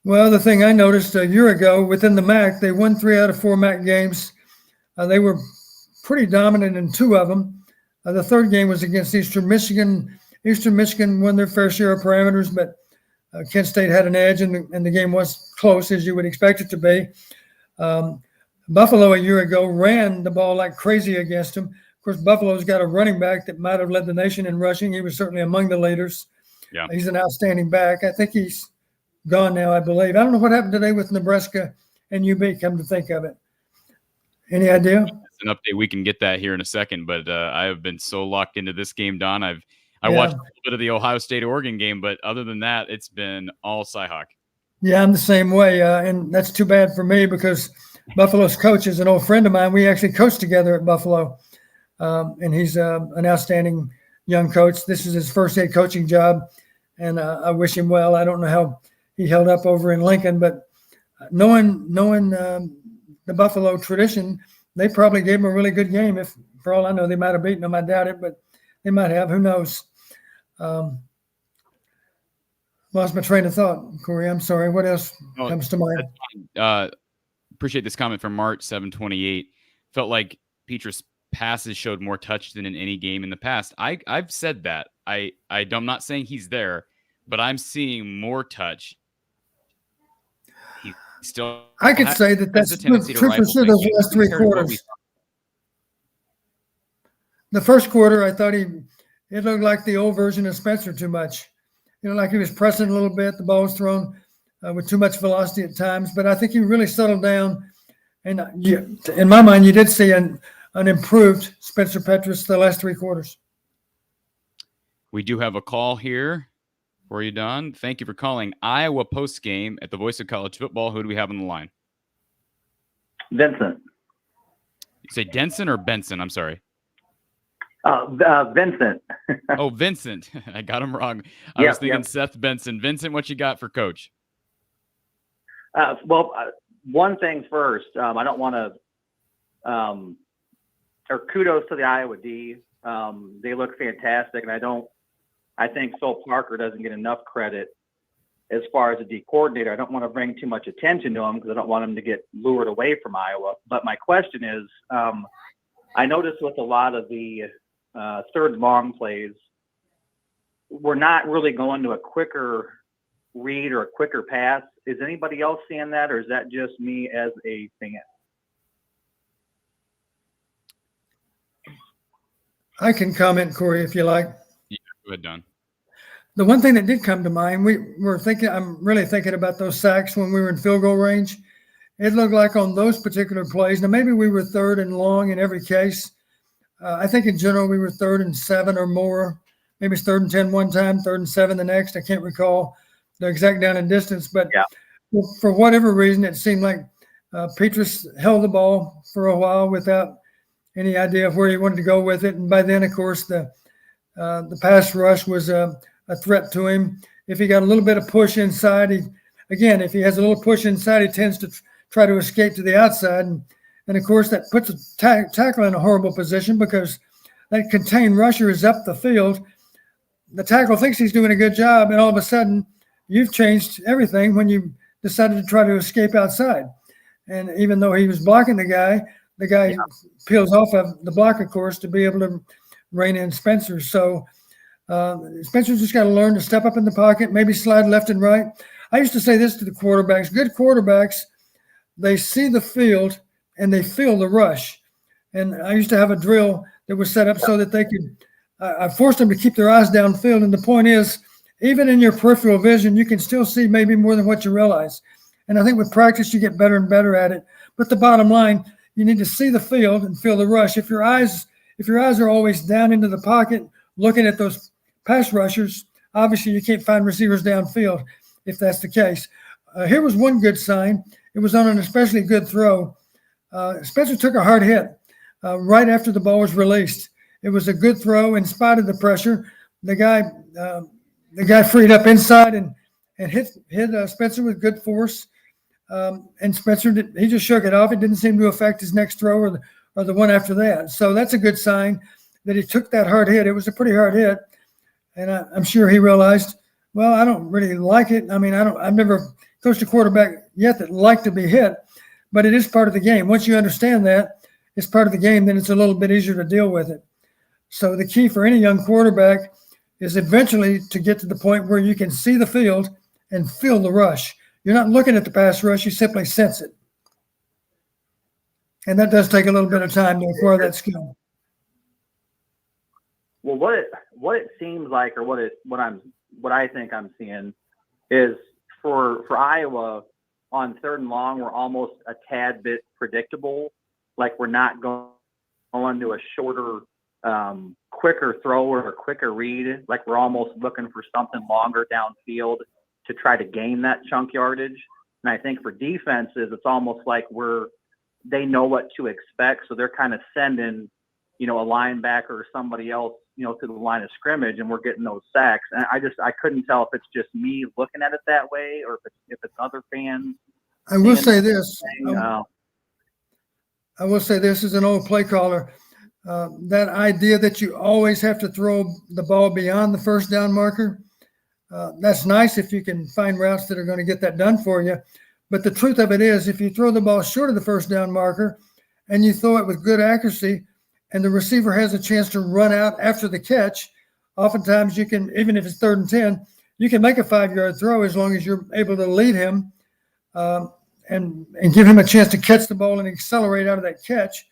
Well, the thing I noticed a year ago within the MAC, they won 3 out of 4 MAC games. They were pretty dominant in 2 of them. The third game was against Eastern Michigan. Eastern Michigan won their fair share of parameters, but Kent State had an edge, and the game was close, as you would expect it to be. Buffalo a year ago ran the ball like crazy against them. Of course, Buffalo's got a running back that might have led the nation in rushing. He was certainly among the leaders. Yeah, he's an outstanding back. I think he's gone now, I believe. I don't know what happened today with Nebraska and UB, come to think of it. Any idea? It's an update. We can get that here in a second, but I have been so locked into this game, Don. I watched a little bit of the Ohio State-Oregon game, but other than that, it's been all Cyhawk. Yeah, I'm the same way, and that's too bad for me because Buffalo's coach is an old friend of mine. We actually coached together at Buffalo, and he's an outstanding young coach. This is his first head coaching job, and I wish him well. I don't know how he held up over in Lincoln, but knowing the Buffalo tradition, they probably gave him a really good game. If, for all I know, they might have beaten him. I doubt it, but they might have. Who knows? Lost my train of thought, Corey. I'm sorry. What else comes to mind? Appreciate this comment from Mart 728. Felt like Petrus passes showed more touch than in any game in the past. I've said that. I'm not saying he's there, but I'm seeing more touch. He still. I could say that's true for sure. Those last 3 quarters. The first quarter, I thought it looked like the old version of Spencer too much. Like he was pressing a little bit. The ball was thrown with too much velocity at times. But I think he really settled down. And in my mind, you did see an improved Spencer Petrus the last 3 quarters. We do have a call here for you, Don. Thank you for calling Iowa Postgame at the Voice of College Football. Who do we have on the line? Vincent. You say Denson or Benson? I'm sorry. Vincent. Oh, Vincent. I got him wrong. I was thinking Seth Benson. Vincent, what you got for Coach? One thing first. I don't want to or kudos to the Iowa D. They look fantastic, and I think Phil Parker doesn't get enough credit as far as a D coordinator. I don't want to bring too much attention to him because I don't want him to get lured away from Iowa. But my question is, I noticed with a lot of the third and long plays, we're not really going to a quicker read or a quicker pass. Is anybody else seeing that, or is that just me as a fan? I can comment, Corey, if you like. Yeah, go ahead, Don. The one thing that did come to mind, I'm really thinking about those sacks when we were in field goal range. It looked like on those particular plays, now maybe we were 3rd and long in every case. I think in general we were 3rd and 7 or more. Maybe it's 3rd and 10 one time, 3rd and 7 the next. I can't recall. the exact down and distance, but Yeah. for whatever reason, it seemed like Petrus held the ball for a while without any idea of where he wanted to go with it. And by then, of course, the pass rush was a threat to him. If he got a little bit of push inside, if he has a little push inside, he tends to try to escape to the outside. And of course, that puts a tackle in a horrible position because that contained rusher is up the field. The tackle thinks he's doing a good job, and all of a sudden, you've changed everything when you decided to try to escape outside. And even though he was blocking the guy peels off of the block, of course, to be able to rein in Spencer. So Spencer's just got to learn to step up in the pocket, maybe slide left and right. I used to say this to the quarterbacks. Good quarterbacks, they see the field and they feel the rush. And I used to have a drill that was set up so that they could I forced them to keep their eyes downfield. And the point is, even in your peripheral vision, you can still see maybe more than what you realize. And I think with practice, you get better and better at it. But the bottom line, you need to see the field and feel the rush. If your eyes are always down into the pocket, looking at those pass rushers, obviously you can't find receivers downfield if that's the case. Here was one good sign. It was on an especially good throw. Spencer took a hard hit right after the ball was released. It was a good throw in spite of the pressure. The guy freed up inside and hit Spencer with good force. And Spencer, he just shook it off. It didn't seem to affect his next throw or the one after that. So that's a good sign that he took that hard hit. It was a pretty hard hit. And I'm sure he realized, well, I don't really like it. I mean, I've never coached a quarterback yet that liked to be hit, but it is part of the game. Once you understand that it's part of the game, then it's a little bit easier to deal with it. So the key for any young quarterback is eventually to get to the point where you can see the field and feel the rush. You're not looking at the pass rush, you simply sense it. And that does take a little bit of time to acquire that skill. Well, what it seems like, or what I think I'm seeing is for Iowa on 3rd and long, we're almost a tad bit predictable. Like we're not going to a shorter, quicker throw or a quicker read. Like we're almost looking for something longer downfield to try to gain that chunk yardage. And I think for defenses, it's almost like they know what to expect. So they're kind of sending, a linebacker or somebody else, to the line of scrimmage, and we're getting those sacks. And I couldn't tell if it's just me looking at it that way or if it's other fans. I will say this. I will say this as an old play caller. That idea that you always have to throw the ball beyond the first down marker, that's nice if you can find routes that are going to get that done for you. But the truth of it is, if you throw the ball short of the first down marker and you throw it with good accuracy and the receiver has a chance to run out after the catch, oftentimes you can, even if it's 3rd and 10, you can make a 5-yard throw as long as you're able to lead him and give him a chance to catch the ball and accelerate out of that catch.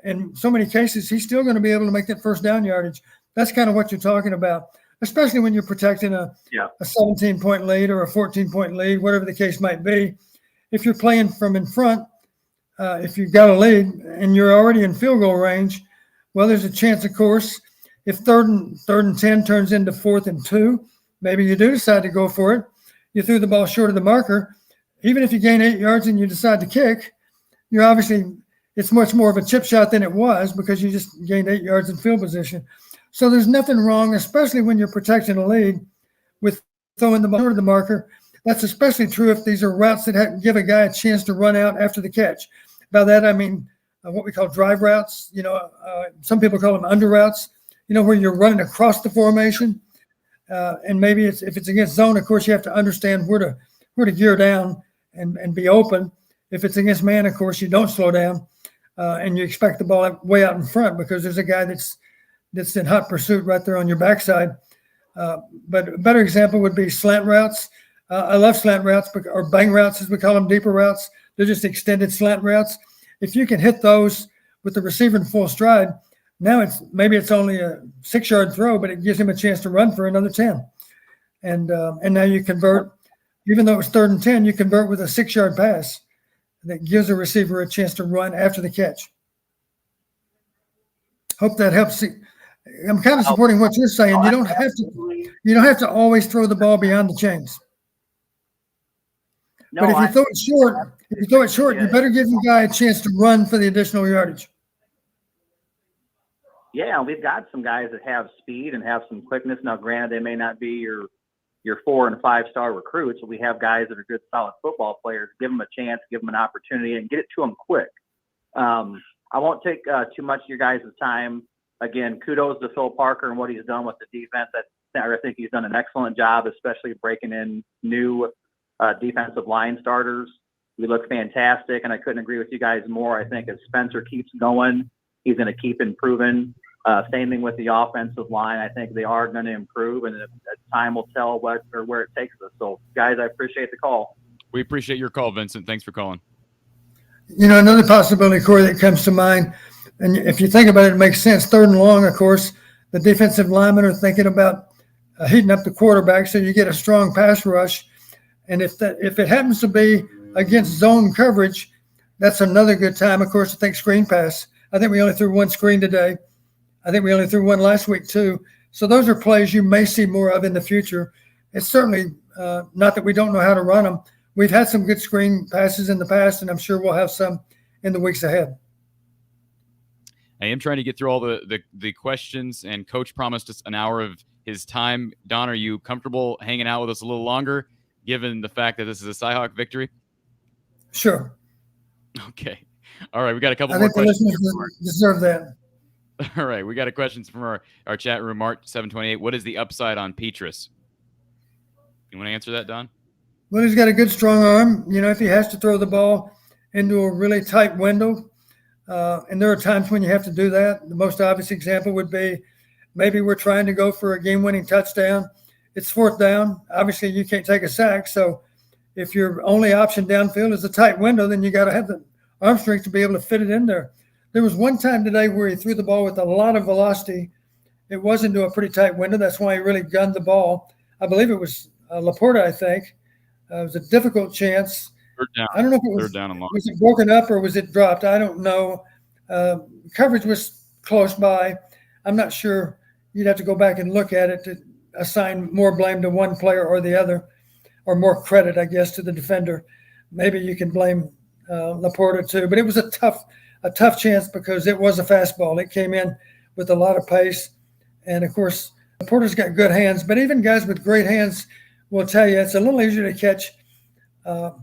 In so many cases, he's still going to be able to make that first down yardage. That's kind of what you're talking about, especially when you're protecting a 17-point lead or a 14-point lead, whatever the case might be. If you're playing from in front, if you've got a lead and you're already in field goal range, well, there's a chance, of course, if 3rd and 10 turns into 4th and 2, maybe you do decide to go for it. You threw the ball short of the marker. Even if you gain 8 yards and you decide to kick, you're obviously – it's much more of a chip shot than it was because you just gained 8 yards in field position. So there's nothing wrong, especially when you're protecting a lead, with throwing the ball short of the marker. That's especially true if these are routes that give a guy a chance to run out after the catch. By that, I mean what we call drive routes. Some people call them under routes, where you're running across the formation. And maybe if it's against zone, of course, you have to understand where to gear down and be open. If it's against man, of course, you don't slow down. And you expect the ball way out in front because there's a guy that's in hot pursuit right there on your backside. But a better example would be slant routes. I love slant routes, or bang routes as we call them, deeper routes. They're just extended slant routes. If you can hit those with the receiver in full stride, now maybe it's only a 6-yard throw, but it gives him a chance to run for another 10. And now you convert, even though it was 3rd and 10, you convert with a 6-yard pass that gives a receiver a chance to run after the catch. Hope that helps. I'm kind of supporting what you're saying. You don't have to always throw the ball beyond the chains. No, But if you throw it short, you better give the guy a chance to run for the additional yardage. Yeah, we've got some guys that have speed and have some quickness. Now, granted, they may not be your 4 and 5 star recruits, but we have guys that are good, solid football players. Give them a chance, give them an opportunity, and get it to them quick. I won't take too much of your guys' time. Again, kudos to Phil Parker and what he's done with the defense. I think he's done an excellent job, especially breaking in new defensive line starters. We look fantastic, and I couldn't agree with you guys more. I think as Spencer keeps going, he's going to keep improving. Same thing with the offensive line. I think they are going to improve, and time will tell where it takes us. So, guys, I appreciate the call. We appreciate your call, Vincent. Thanks for calling. You know, another possibility, Corey, that comes to mind, and if you think about it, it makes sense. 3rd and long, of course, the defensive linemen are thinking about heating up the quarterback so you get a strong pass rush. And if it happens to be against zone coverage, that's another good time, of course, to think screen pass. I think we only threw one screen today. I think we only threw one last week too. So those are plays you may see more of in the future. It's certainly not that we don't know how to run them. We've had some good screen passes in the past, and I'm sure we'll have some in the weeks ahead. I am trying to get through all the questions, and Coach promised us an hour of his time. Don, are you comfortable hanging out with us a little longer, given the fact that this is a Cyhawk victory? Sure. Okay. All right. We got a couple I more think the questions. listeners deserve that. All right. We got a question from our chat room, Mark 728. What is the upside on Petrus? You want to answer that, Don? Well, he's got a good, strong arm. You know, if he has to throw the ball into a really tight window, and there are times when you have to do that. The most obvious example would be maybe we're trying to go for a game-winning touchdown. It's 4th down. Obviously, you can't take a sack. So if your only option downfield is a tight window, then you got to have the arm strength to be able to fit it in there. There was one time today where he threw the ball with a lot of velocity. It was into a pretty tight window. That's why he really gunned the ball. I believe it was Laporta, I think. It was a difficult chance. 3rd down. I don't know if it was, 3rd down and long. Was it broken up or was it dropped? I don't know. Coverage was close by. I'm not sure. You'd have to go back and look at it to assign more blame to one player or the other, or more credit, I guess, to the defender. Maybe you can blame Laporta too. But it was a tough chance because it was a fastball. It came in with a lot of pace. And, of course, Laporta's got good hands. But even guys with great hands will tell you it's a little easier to catch a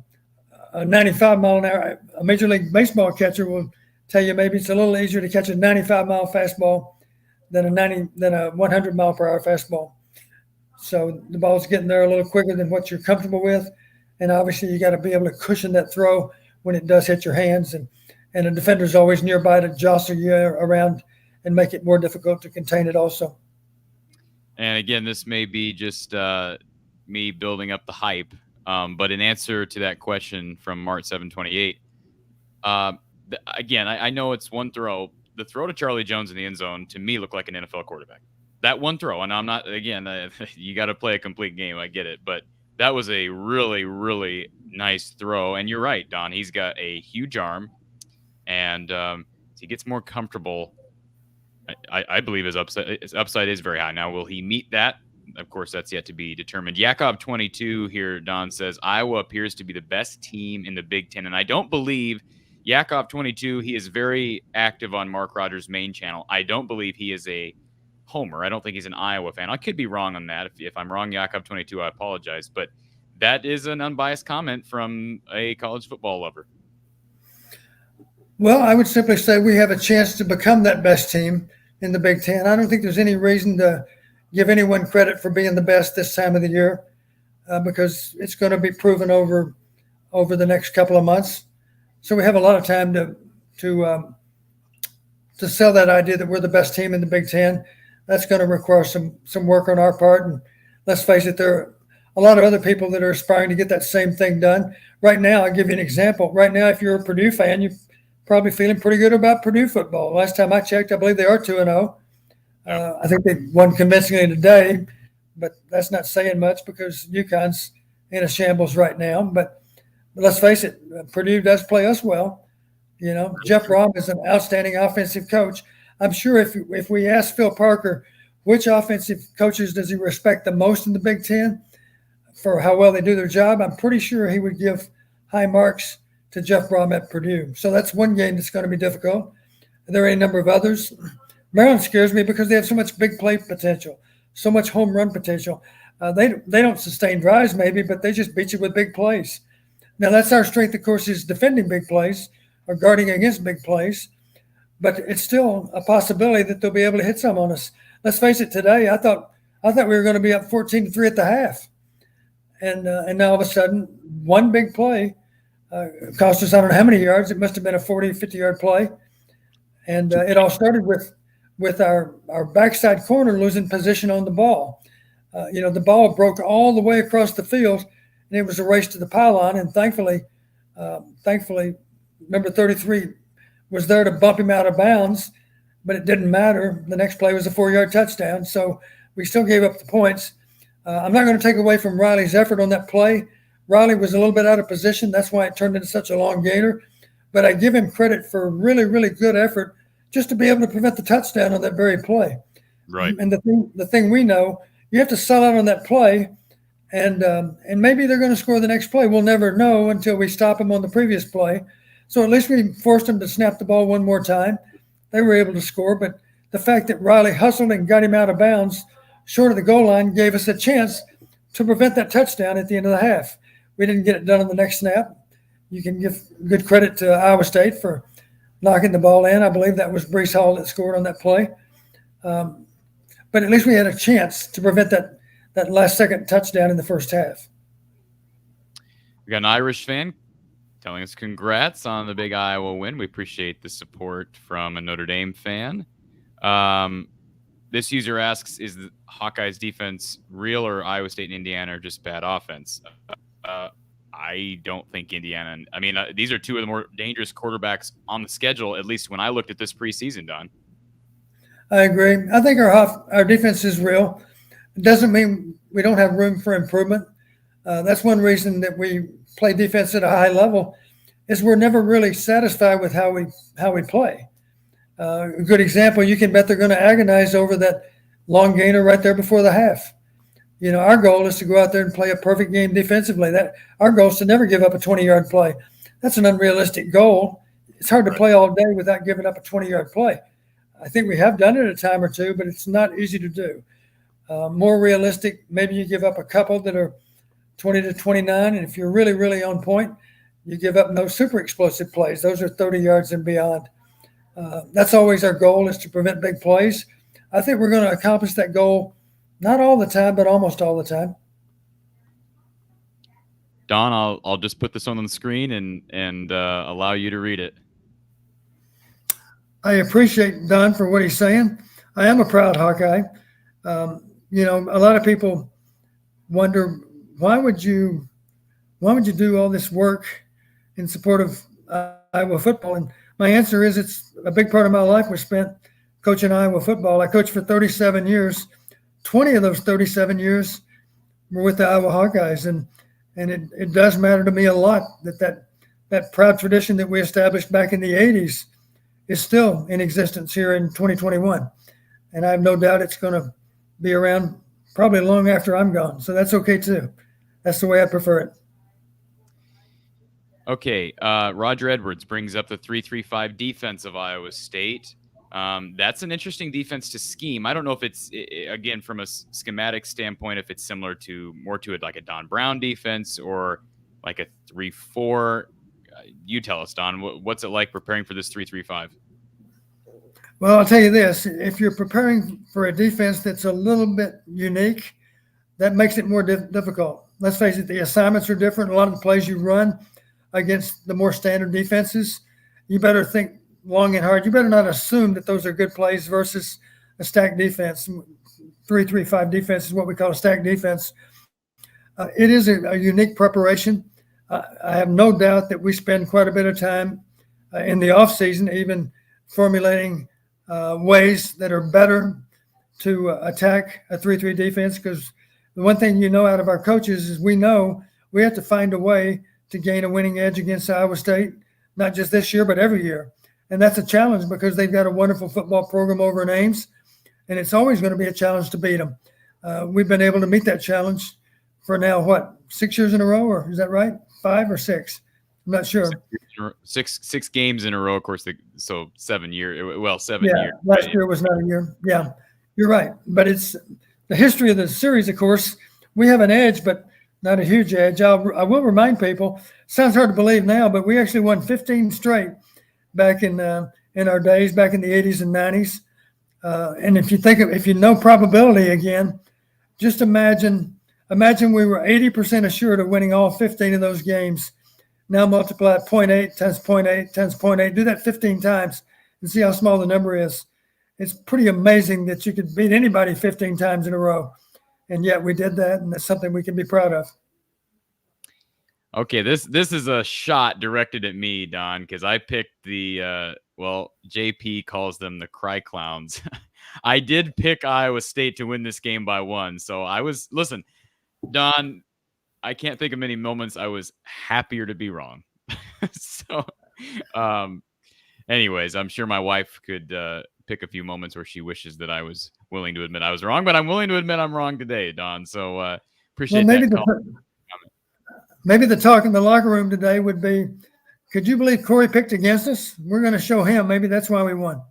95-mile-an-hour. A Major League Baseball catcher will tell you maybe it's a little easier to catch a 95-mile fastball than a 100-mile-per-hour fastball. So the ball's getting there a little quicker than what you're comfortable with. And obviously you got to be able to cushion that throw when it does hit your hands. And a defender's always nearby to jostle you around and make it more difficult to contain it also. And again, this may be just me building up the hype. But in answer to that question from Mark 728, again, I know it's one throw. The throw to Charlie Jones in the end zone, to me, looked like an NFL quarterback. That one throw, and I'm not, again, you got to play a complete game. I get it. But that was a really, really nice throw. And you're right, Don. He's got a huge arm. And as he gets more comfortable, I believe his upside is very high. Now, will he meet that? Of course, that's yet to be determined. Yakov 22 here, Don says, Iowa appears to be the best team in the Big Ten. And I don't believe Yakov 22, he is very active on Mark Rogers' main channel. I don't believe he is a homer. I don't think he's an Iowa fan. I could be wrong on that. If I'm wrong, Yakov 22, I apologize. But that is an unbiased comment from a college football lover. Well, I would simply say we have a chance to become that best team in the Big Ten. I don't think there's any reason to give anyone credit for being the best this time of the year because it's going to be proven over the next couple of months. So we have a lot of time to sell that idea that we're the best team in the Big Ten. That's going to require some work on our part. And let's face it, there are a lot of other people that are aspiring to get that same thing done. Right now, I'll give you an example. Right now, if you're a Purdue fan, you're probably feeling pretty good about Purdue football. Last time I checked, I believe they are 2-0. I think they won convincingly today, but that's not saying much because UConn's in a shambles right now. But let's face it, Purdue does play us well. You know, Jeff Brom is an outstanding offensive coach. I'm sure if we ask Phil Parker which offensive coaches does he respect the most in the Big Ten for how well they do their job, I'm pretty sure he would give high marks to Jeff Brom at Purdue. So that's one game that's going to be difficult. There are a number of others. Maryland scares me because they have so much big play potential, so much home run potential. They don't sustain drives maybe, but they just beat you with big plays. Now that's our strength, of course, is defending big plays or guarding against big plays. But it's still a possibility that they'll be able to hit some on us. Let's face it. Today, I thought we were going to be up 14-3 at the half, and now all of a sudden, one big play cost us I don't know how many yards. It must have been a 40, 50-yard play, and it all started with our backside corner losing position on the ball. The ball broke all the way across the field, and it was a race to the pylon. And thankfully, number 33 was there to bump him out of bounds, but it didn't matter. The next play was a 4-yard touchdown, so we still gave up the points. I'm not going to take away from Riley's effort on that play. Riley was a little bit out of position. That's why it turned into such a long gainer. But I give him credit for really, really good effort just to be able to prevent the touchdown on that very play. Right. And the thing we know, you have to sell out on that play, and maybe they're going to score the next play. We'll never know until we stop them on the previous play. So at least we forced them to snap the ball one more time. They were able to score, but the fact that Riley hustled and got him out of bounds short of the goal line gave us a chance to prevent that touchdown at the end of the half. We didn't get it done on the next snap. You can give good credit to Iowa State for knocking the ball in. I believe that was Brees Hall that scored on that play. But at least we had a chance to prevent that last-second touchdown in the first half. We got an Irish fan telling us congrats on the big Iowa win. We appreciate the support from a Notre Dame fan. This user asks, is the Hawkeyes defense real or Iowa State and Indiana are just bad offense? I don't think Indiana. These are two of the more dangerous quarterbacks on the schedule, at least when I looked at this preseason, Don. I agree. I think our defense is real. It doesn't mean we don't have room for improvement. That's one reason that we play defense at a high level is we're never really satisfied with how we play. A good example, you can bet they're going to agonize over that long gainer right there before the half. Our goal is to go out there and play a perfect game defensively. Our goal is to never give up a 20-yard play. That's an unrealistic goal. It's hard to play all day without giving up a 20-yard play. I think we have done it a time or two, but it's not easy to do. More realistic, maybe you give up a couple that are 20 to 29, and if you're really, really on point, you give up no super explosive plays. Those are 30 yards and beyond. That's always our goal, is to prevent big plays. I think we're going to accomplish that goal, not all the time, but almost all the time. Don, I'll just put this on the screen and allow you to read it. I appreciate Don for what he's saying. I am a proud Hawkeye. A lot of people wonder, why would you do all this work in support of Iowa football? And my answer is, it's a big part of my life was spent coaching Iowa football. I coached for 37 years. 20 of those 37 years were with the Iowa Hawkeyes, and it does matter to me a lot that proud tradition that we established back in the 80s is still in existence here in 2021. And I have no doubt it's going to be around probably long after I'm gone. So that's okay too. That's the way I prefer it. Okay. Roger Edwards brings up the 3-3-5 defense of Iowa State. That's an interesting defense to scheme. I don't know if it's, again, from a schematic standpoint, if it's similar to it like a Don Brown defense or like a 3-4. You tell us, Don, what's it like preparing for this 3-3-5? Well, I'll tell you this. If you're preparing for a defense that's a little bit unique, that makes it more difficult. Let's face it, the assignments are different. A lot of the plays you run against the more standard defenses, you better think long and hard. You better not assume that those are good plays versus a stacked defense. 3-3-5 defense is what we call a stacked defense. It is a unique preparation. I have no doubt that we spend quite a bit of time in the offseason even formulating ways that are better to attack a 3-3 defense, because the one thing out of our coaches is we know we have to find a way to gain a winning edge against Iowa State, not just this year, but every year. And that's a challenge because they've got a wonderful football program over in Ames, and it's always going to be a challenge to beat them. We've been able to meet that challenge for now, 6 years in a row, or is that right? 5 or 6? I'm not sure. Six games in a row, of course. So 7 years. Well, 7 Yeah, years. last year was not a year. Yeah, you're right. But it's the history of the series, of course. We have an edge, but not a huge edge. I will remind people, sounds hard to believe now, but we actually won 15 straight back in our days, back in the 80s and 90s. And if you know probability again, just imagine we were 80% assured of winning all 15 of those games. Now multiply 0.8 times 0.8 times 0.8. Do that 15 times and see how small the number is. It's pretty amazing that you could beat anybody 15 times in a row. And yet we did that, and that's something we can be proud of. Okay, this is a shot directed at me, Don, because I picked the JP calls them the Cry Clowns. I did pick Iowa State to win this game by 1. So listen, Don, I can't think of many moments I was happier to be wrong. So, anyways, I'm sure my wife could pick a few moments where she wishes that I was willing to admit I was wrong, but I'm willing to admit I'm wrong today, Don. So appreciate that. Maybe the talk in the locker room today would be, could you believe Corey picked against us? We're going to show him. Maybe that's why we won.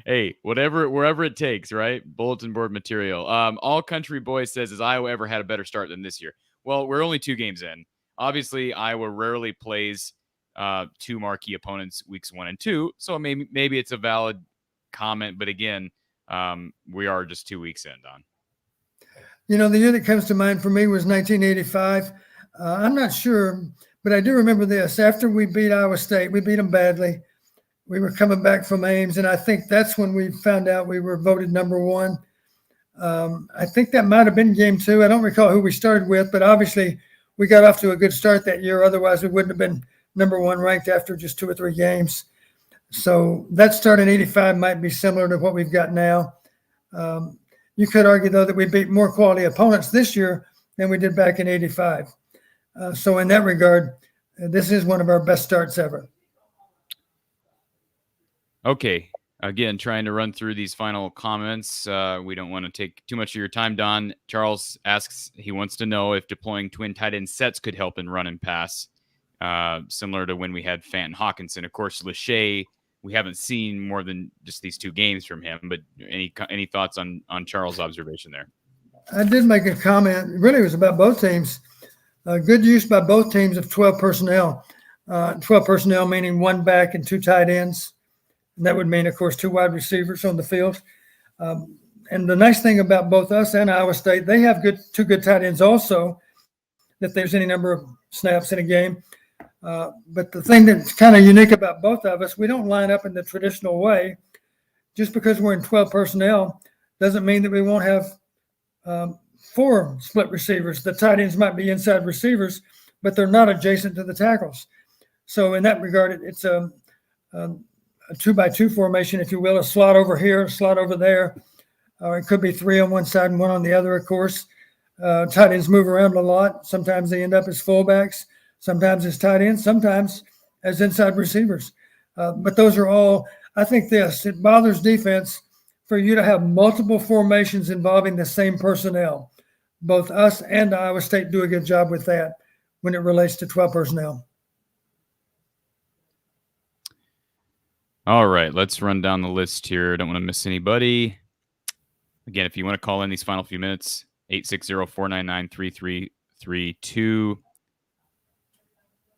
Hey, wherever it takes, right? Bulletin board material. All Country Boy says, has Iowa ever had a better start than this year? Well, we're only 2 games in. Obviously, Iowa rarely plays 2 marquee opponents weeks 1 and 2. So maybe it's a valid comment. But again, we are just 2 weeks in, Don. You know, the year that comes to mind for me was 1985. I'm not sure, but I do remember this. After we beat Iowa State, we beat them badly. We were coming back from Ames, and I think that's when we found out we were voted number 1. I think that might have been game 2. I don't recall who we started with, but obviously we got off to a good start that year. Otherwise, we wouldn't have been number 1 ranked after just 2 or 3 games. So that start in 85 might be similar to what we've got now. You could argue, though, that we beat more quality opponents this year than we did back in 85. So in that regard, this is one of our best starts ever. Okay. Again, trying to run through these final comments. We don't want to take too much of your time, Don. Charles asks, he wants to know if deploying twin tight end sets could help in run and pass, similar to when we had Fant and Hawkinson. Of course, Lachey, we haven't seen more than just these 2 games from him, but any thoughts on Charles' observation there? I did make a comment. Really, it was about both teams. Good use by both teams of 12 personnel. 12 personnel meaning 1 back and 2 tight ends. And that would mean, of course, 2 wide receivers on the field. And the nice thing about both us and Iowa State, they have 2 good tight ends also, if there's any number of snaps in a game. But the thing that's kind of unique about both of us, we don't line up in the traditional way. Just because we're in 12 personnel doesn't mean that we won't have 4 split receivers. The tight ends might be inside receivers, but they're not adjacent to the tackles. So in that regard, it's a 2-by-2 formation, if you will, a slot over here, a slot over there. It could be 3 on one side and 1 on the other, of course. Tight ends move around a lot. Sometimes they end up as fullbacks, sometimes as tight ends, sometimes as inside receivers. But those are all, I think it bothers defense for you to have multiple formations involving the same personnel. Both us and Iowa State do a good job with that when it relates to 12 personnel. All right, let's run down the list here. Don't want to miss anybody. Again, if you want to call in these final few minutes, 860-499-3332.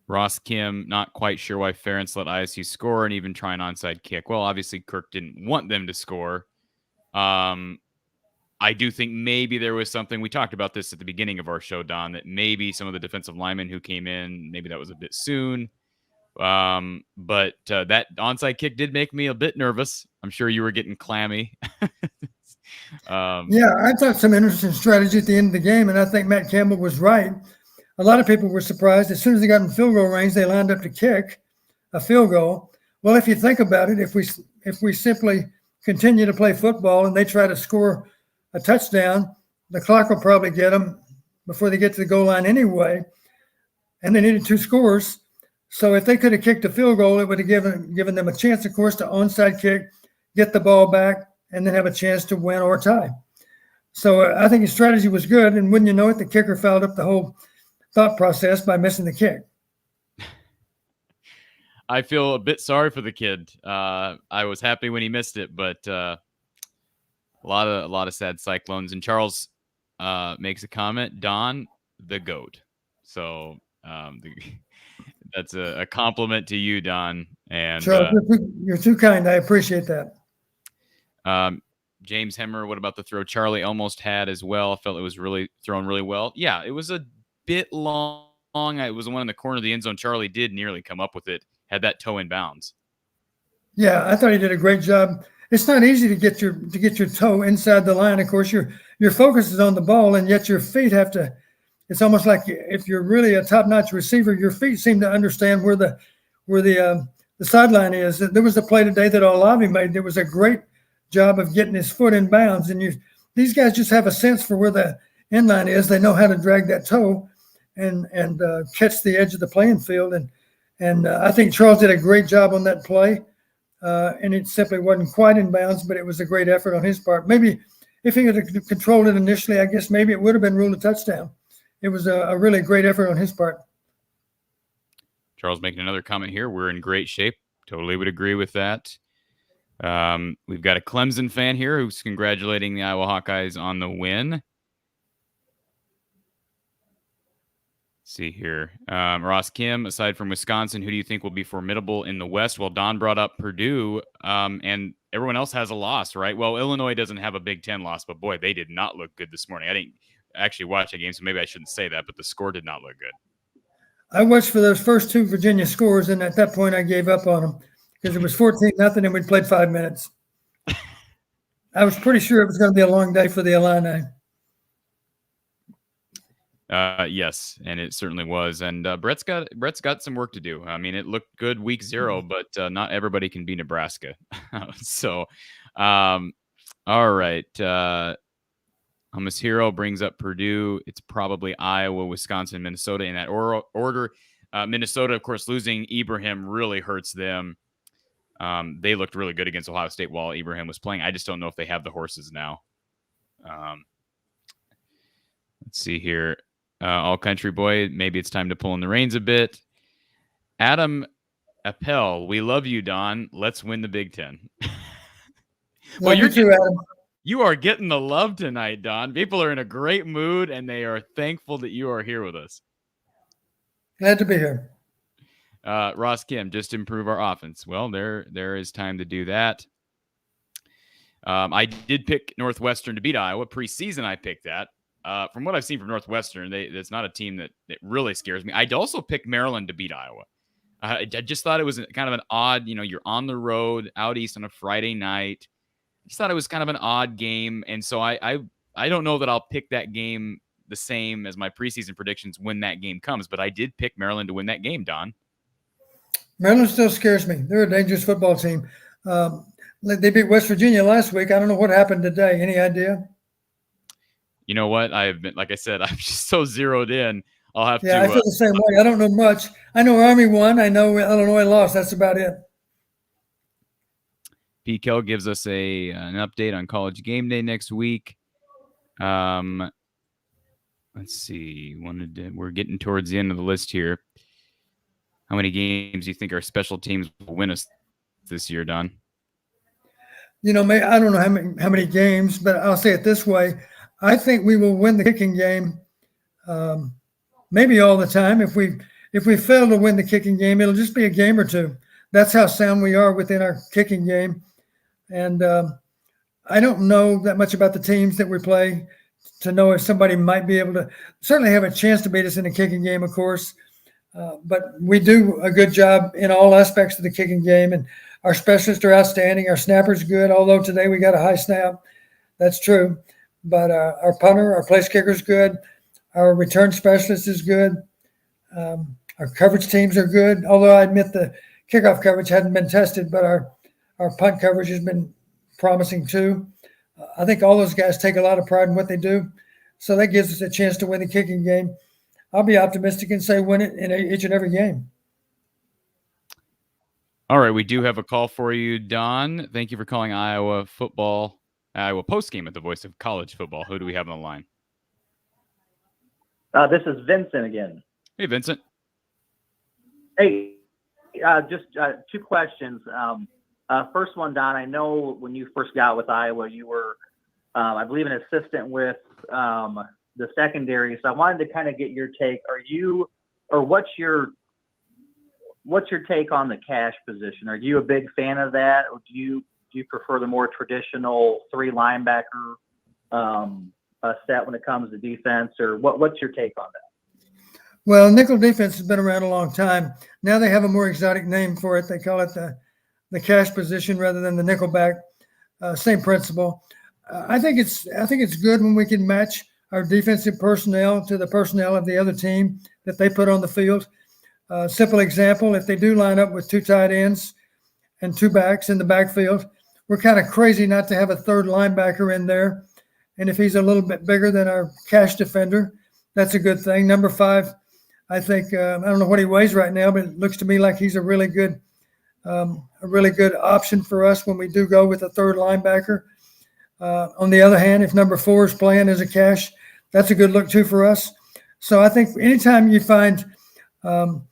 Ross Kim, not quite sure why Ferentz let ISU score and even try an onside kick. Well, obviously, Kirk didn't want them to score. I do think maybe there was something. We talked about this at the beginning of our show, Don, that maybe some of the defensive linemen who came in, maybe that was a bit soon. But that onside kick did make me a bit nervous. I'm sure you were getting clammy. Yeah, I thought some interesting strategy at the end of the game, and I think Matt Campbell was right. A lot of people were surprised. As soon as they got in field goal range, they lined up to kick a field goal. Well, if you think about it, if we simply continue to play football and they try to score a touchdown, the clock will probably get them before they get to the goal line anyway, and they needed 2 scores. So if they could have kicked a field goal, it would have given them a chance, of course, to onside kick, get the ball back, and then have a chance to win or tie. So I think his strategy was good, and wouldn't you know it, the kicker fouled up the whole thought process by missing the kick. I feel a bit sorry for the kid. I was happy when he missed it, but a lot of sad cyclones. And Charles makes a comment, Don, the GOAT. So that's a compliment to you, Don. And Charles, you're too kind. I appreciate that. James Hemmer, what about the throw Charlie almost had as well? I felt it was really thrown really well. Yeah, it was a bit long. It was the one in the corner of the end zone. Charlie did nearly come up with it, had that toe in bounds. Yeah, I thought he did a great job. It's not easy to get your toe inside the line. Of course, your focus is on the ball, and yet your feet have to. It's almost like if you're really a top-notch receiver, your feet seem to understand where the sideline is. There was a play today that Olavi made. There was a great job of getting his foot in bounds, and these guys just have a sense for where the end line is. They know how to drag that toe and catch the edge of the playing field, and I think Charles did a great job on that play, and it simply wasn't quite in bounds, but it was a great effort on his part. Maybe if he had controlled it initially, I guess maybe it would have been ruled a touchdown. It was a really great effort on his part. Charles making another comment here. We're in great shape. Totally would agree with that. We've got a Clemson fan here who's congratulating the Iowa Hawkeyes on the win. Let's see here. Ross Kim, aside from Wisconsin, who do you think will be formidable in the West? Well, Don brought up Purdue, and everyone else has a loss, right? Well, Illinois doesn't have a Big Ten loss, but boy, they did not look good this morning. I didn't actually watch the game, so maybe I shouldn't say that, but the score did not look good. I watched for those first two Virginia scores, and at that point I gave up on them because it was 14-0 and we played 5 minutes. I was pretty sure it was going to be a long day for the Illini. Yes, and it certainly was. And Brett's got some work to do. I mean, it looked good week 0, but not everybody can be Nebraska. So, all right. Hummus Hero brings up Purdue. It's probably Iowa, Wisconsin, Minnesota in that order. Minnesota, of course, losing Ibrahim really hurts them. They looked really good against Ohio State while Ibrahim was playing. I just don't know if they have the horses now. Let's see here. All Country Boy, maybe it's time to pull in the reins a bit. Adam Appel, we love you, Don. Let's win the Big Ten. Well, you are getting the love tonight, Don. People are in a great mood, and they are thankful that you are here with us. Glad to be here. Ross Kim, just improve our offense. Well, there is time to do that. I did pick Northwestern to beat Iowa. Preseason, I picked that. From what I've seen from Northwestern, it's not a team that really scares me. I'd also pick Maryland to beat Iowa. I just thought it was kind of an odd, you're on the road out east on a Friday night. I just thought it was kind of an odd game. And so I don't know that I'll pick that game the same as my preseason predictions when that game comes, but I did pick Maryland to win that game, Don. Maryland still scares me. They're a dangerous football team. They beat West Virginia last week. I don't know what happened today. Any idea? You know what? I've been, like I said, I'm just so zeroed in. I'll have to. Yeah, I feel the same way. I don't know much. I know Army won. I know Illinois lost. That's about it. PKL gives us an update on College Game Day next week. Let's see. We're getting towards the end of the list here. How many games do you think our special teams will win us this year, Don? I don't know how many games, but I'll say it this way. I think we will win the kicking game maybe all the time. If we fail to win the kicking game, it'll just be a game or two. That's how sound we are within our kicking game. And I don't know that much about the teams that we play to know if somebody might be able to certainly have a chance to beat us in the kicking game, of course. But we do a good job in all aspects of the kicking game, and our specialists are outstanding. Our snapper's good, although today we got a high snap. That's true. But our punter, our place kicker's good. Our return specialist is good. Our coverage teams are good, although I admit the kickoff coverage hadn't been tested, but our punt coverage has been promising too. I think all those guys take a lot of pride in what they do, so that gives us a chance to win the kicking game. I'll be optimistic and say win it in each and every game. All right, we do have a call for you, Don. Thank you for calling Iowa Postgame at the voice of college football. Who do we have on the line? This is Vincent again. Hey, Vincent. Hey, just two questions. First one, Don, I know when you first got with Iowa, you were, I believe, an assistant with the secondary. So I wanted to kind of get your take. What's your take on the cash position? Are you a big fan of that, or do you prefer the more traditional 3 linebacker set when it comes to defense, or what's your take on that? Well, nickel defense has been around a long time. Now they have a more exotic name for it. They call it the cash position rather than the nickelback. Same principle. I think it's good when we can match our defensive personnel to the personnel of the other team that they put on the field. Simple example: if they do line up with 2 tight ends and 2 backs in the backfield, we're kind of crazy not to have a 3rd linebacker in there. And if he's a little bit bigger than our cash defender, that's a good thing. Number 5. I think I don't know what he weighs right now, but it looks to me like he's a really good option for us when we do go with a 3rd linebacker. On the other hand, if number 4 is playing as a cash, that's a good look too for us. So I think anytime you find 11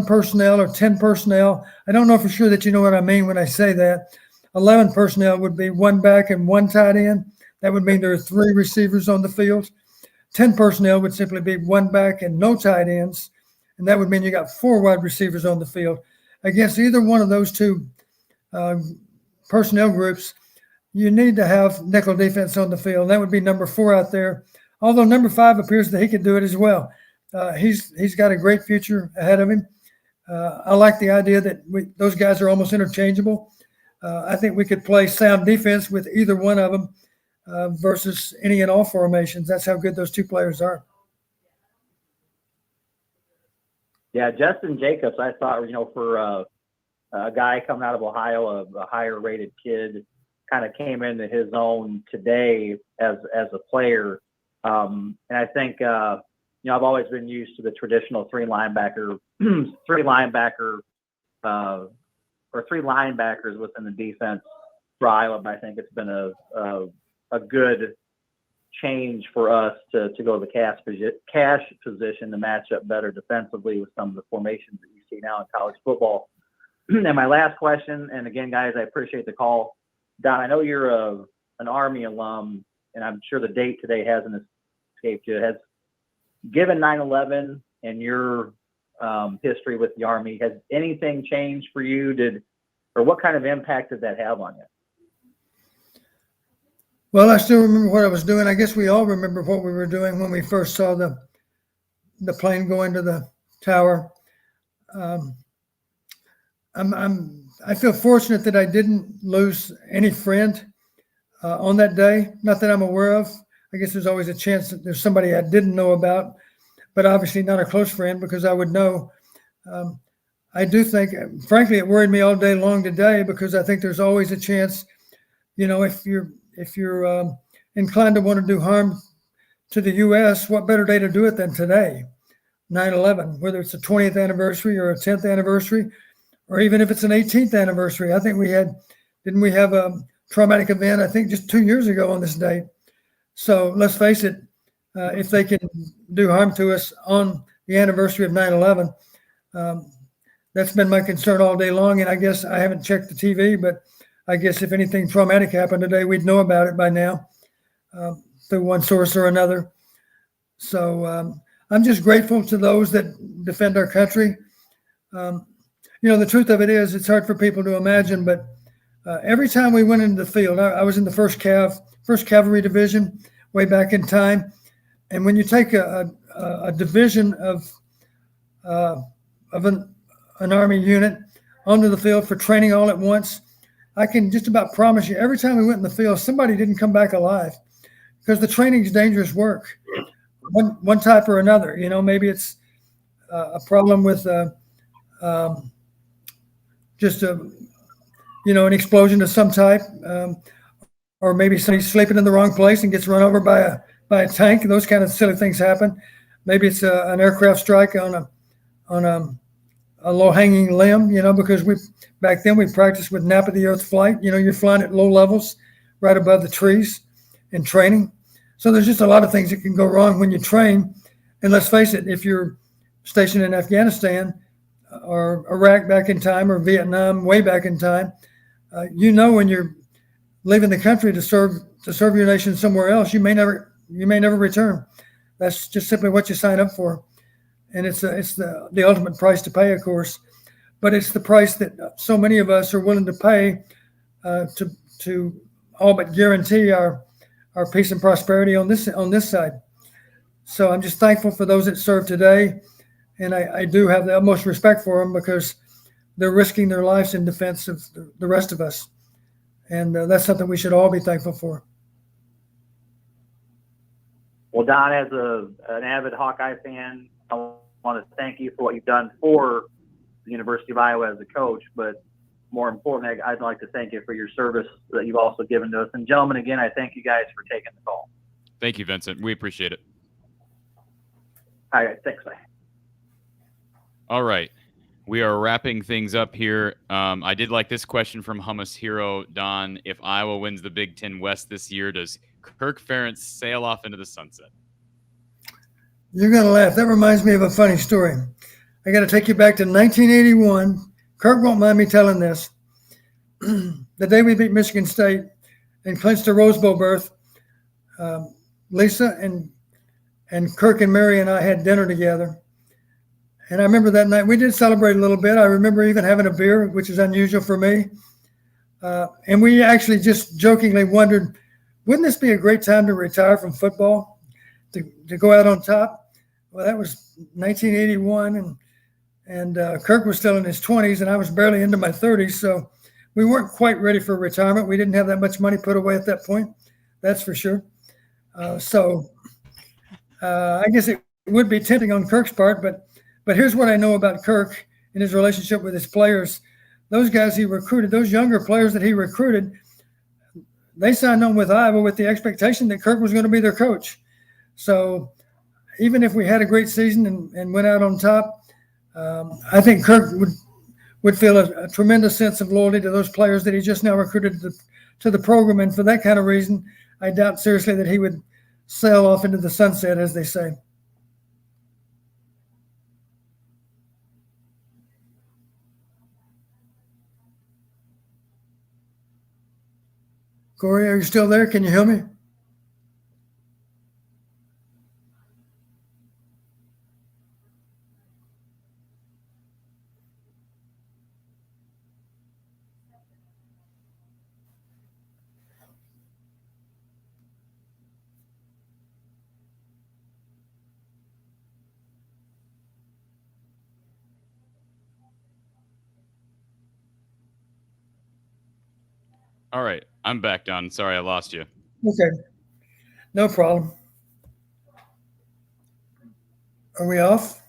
personnel or 10 personnel, I don't know for sure that you know what I mean when I say that. 11 personnel would be 1 back and 1 tight end. That would mean there are 3 receivers on the field. 10 personnel would simply be 1 back and no tight ends. And that would mean you got 4 wide receivers on the field. Against either one of those 2 personnel groups, you need to have nickel defense on the field. That would be number 4 out there. Although number 5 appears that he could do it as well. He's got a great future ahead of him. I like the idea that those guys are almost interchangeable. I think we could play sound defense with either one of them versus any and all formations. That's how good those 2 players are. Yeah, Justin Jacobs, I thought, for a guy coming out of Ohio, a higher rated kid, kind of came into his own today as a player. And I think, I've always been used to the traditional 3 linebackers within the defense for Iowa. But I think it's been a good change for us to go to the cash position to match up better defensively with some of the formations that you see now in college football. And my last question, and again, guys, I appreciate the call. Don, I know you're an Army alum, and I'm sure the date today hasn't escaped you. Given 9/11 and your history with the Army, has anything changed for you? Or what kind of impact did that have on you? Well, I still remember what I was doing. I guess we all remember what we were doing when we first saw the plane go into the tower. I feel fortunate that I didn't lose any friend on that day. Not that I'm aware of. I guess there's always a chance that there's somebody I didn't know about, but obviously not a close friend because I would know. I do think, frankly, it worried me all day long today because I think there's always a chance, if you're inclined to want to do harm to the U.S., what better day to do it than today, 9/11, whether it's a 20th anniversary or a 10th anniversary, or even if it's an 18th anniversary. I think didn't we have a traumatic event, I think just 2 years ago on this date. So let's face it, if they can do harm to us on the anniversary of 9/11, that's been my concern all day long. And I guess I haven't checked the TV, but I guess if anything traumatic happened today, we'd know about it by now through one source or another. So I'm just grateful to those that defend our country. The truth of it is it's hard for people to imagine, but every time we went into the field, I was in the first Cavalry Division way back in time. And when you take a division of an Army unit onto the field for training all at once, I can just about promise you every time we went in the field, somebody didn't come back alive because the training is dangerous work, one type or another. Maybe it's a problem with just an explosion of some type, or maybe somebody's sleeping in the wrong place and gets run over by a tank. Those kind of silly things happen. Maybe it's an aircraft strike on a low-hanging limb, because back then we practiced with nap of the earth flight. You're flying at low levels right above the trees in training. So there's just a lot of things that can go wrong when you train. And let's face it, if you're stationed in Afghanistan, or Iraq back in time, or Vietnam way back in time, when you're leaving the country to serve your nation somewhere else, you may never return. That's just simply what you sign up for, and it's the ultimate price to pay, of course. But it's the price that so many of us are willing to pay to all but guarantee our peace and prosperity on this side. So I'm just thankful for those that serve today, and I do have the utmost respect for them because they're risking their lives in defense of the rest of us, and that's something we should all be thankful for. Well, Don, as an avid Hawkeye fan, I want to thank you for what you've done for the University of Iowa as a coach, but more importantly, I'd like to thank you for your service that you've also given to us. And gentlemen, again, I thank you guys for taking the call. Thank you, Vincent. We appreciate it. All right, thanks, bye. All right. We are wrapping things up here. I did like this question from Hummus Hero, Don. If Iowa wins the Big Ten West this year, does Kirk Ferentz sail off into the sunset? You're going to laugh. That reminds me of a funny story. I got to take you back to 1981. Kirk won't mind me telling this. The day we beat Michigan State and clinched a Rose Bowl berth, Lisa and Kirk and Mary and I had dinner together. And I remember that night we did celebrate a little bit. I remember even having a beer, which is unusual for me. And we actually just jokingly wondered, wouldn't this be a great time to retire from football, to go out on top? Well, that was 1981, and Kirk was still in his 20s, and I was barely into my 30s, so we weren't quite ready for retirement. We didn't have that much money put away at that point, that's for sure. So I guess it would be tempting on Kirk's part, but here's what I know about Kirk and his relationship with his players. Those guys he recruited, those younger players that he recruited, they signed on with Iowa with the expectation that Kirk was going to be their coach. So even if we had a great season and went out on top, I think Kirk would feel a tremendous sense of loyalty to those players that he just now recruited to the program. And for that kind of reason, I doubt seriously that he would sail off into the sunset, as they say. Corey, are you still there? Can you hear me? All right. I'm back, Don. Sorry I lost you. Okay. No problem. Are we off?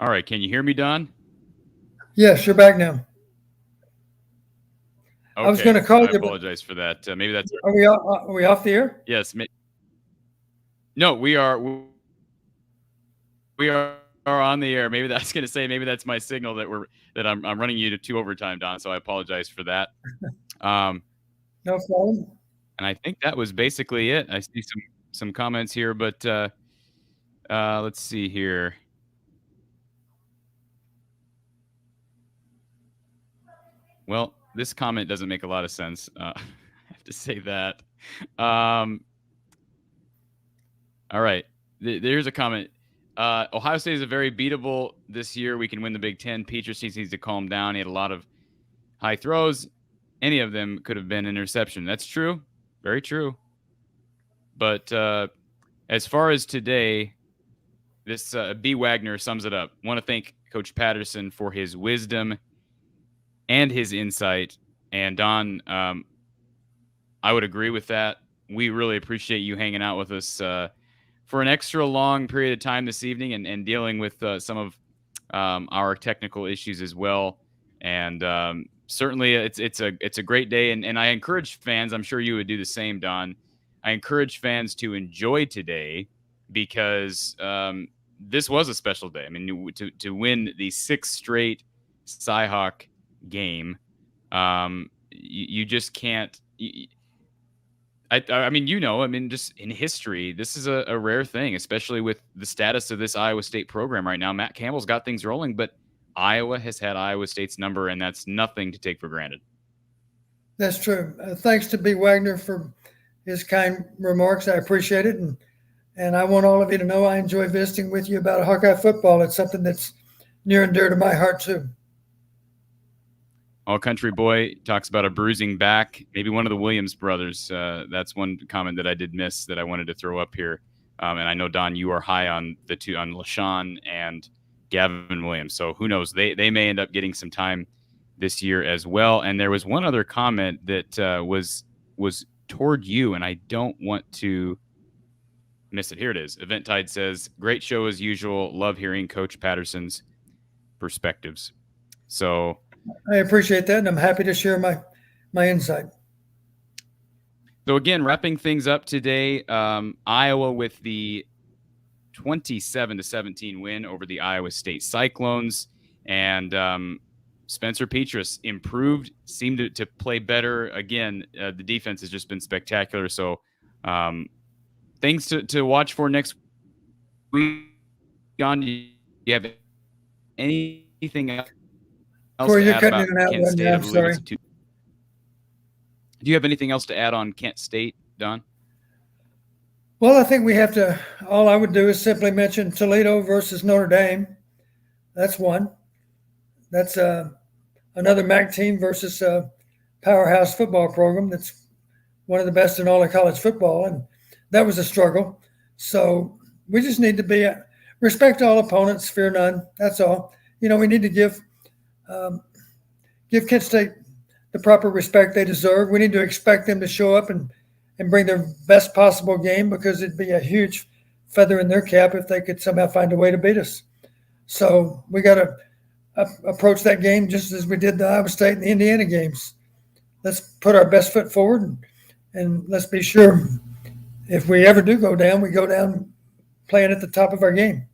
All right. Can you hear me, Don? Yes, you're back now. Okay. I was going to call you. I apologize for that. Maybe that's. Are we off the air? Yes. No, we are. We are on the air. Maybe that's going to say. Maybe that's my signal that I'm running you to 2 overtime, Don. So I apologize for that. No problem. And I think that was basically it. I see some comments here, but let's see here. Well, this comment doesn't make a lot of sense. I have to say that. All right. There's a comment. Ohio State is a very beatable this year. We can win the Big Ten. Petrus needs to calm down. He had a lot of high throws. Any of them could have been an interception. That's true. Very true. But as far as today, this B. Wagner sums it up. Want to thank Coach Patterson for his wisdom and his insight. And Don, I would agree with that. We really appreciate you hanging out with us for an extra long period of time this evening and dealing with some of our technical issues as well. And certainly it's a great day. And I encourage fans, I'm sure you would do the same, Don. I encourage fans to enjoy today because this was a special day. I mean, to win the 6th straight Cyhawk game, you just can't. I mean, just in history, this is a rare thing, especially with the status of this Iowa State program right now. Matt Campbell's got things rolling, but Iowa has had Iowa State's number, and that's nothing to take for granted. That's true. Thanks to B. Wagner for his kind remarks. I appreciate it. And I want all of you to know I enjoy visiting with you about Hawkeye football. It's something that's near and dear to my heart, too. All Country Boy talks about a bruising back. Maybe one of the Williams brothers. That's one comment that I did miss that I wanted to throw up here. And I know, Don, you are high on the two, on LaShawn and Gavin Williams. So who knows? They may end up getting some time this year as well. And there was one other comment that was toward you, and I don't want to miss it. Here it is. Event Tide says, great show as usual. Love hearing Coach Patterson's perspectives. So I appreciate that, and I'm happy to share my insight. So again, wrapping things up today, Iowa with the 27-17 win over the Iowa State Cyclones, and Spencer Petrus improved, seemed to play better. Again, the defense has just been spectacular. So things to watch for next week. John, do you have anything else? Corey, you're cutting in and out. Kent State? I'm sorry. Do you have anything else to add on Kent State, Don? Well, I think we have to. All I would do is simply mention Toledo versus Notre Dame. That's one. That's another MAC team versus a powerhouse football program that's one of the best in all of college football, and that was a struggle. So we just need to respect all opponents, fear none. That's all. We need to give Kent State the proper respect they deserve. We need to expect them to show up and bring their best possible game, because it'd be a huge feather in their cap if they could somehow find a way to beat us. So we got to approach that game just as we did the Iowa State and the Indiana games. Let's put our best foot forward, and let's be sure if we ever do go down, we go down playing at the top of our game.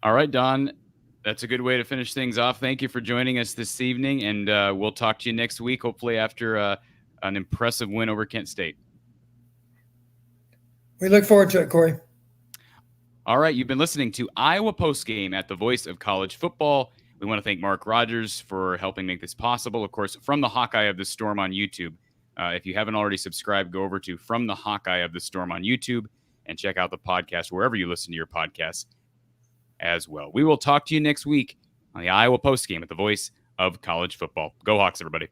All right, Don. That's a good way to finish things off. Thank you for joining us this evening, and we'll talk to you next week, hopefully after an impressive win over Kent State. We look forward to it, Corey. All right, you've been listening to Iowa Postgame at the Voice of College Football. We want to thank Mark Rogers for helping make this possible. Of course, From the Hawkeye of the Storm on YouTube. If you haven't already subscribed, go over to From the Hawkeye of the Storm on YouTube and check out the podcast wherever you listen to your podcasts as well. We will talk to you next week on the Iowa Postgame at the Voice of College Football. Go Hawks, everybody.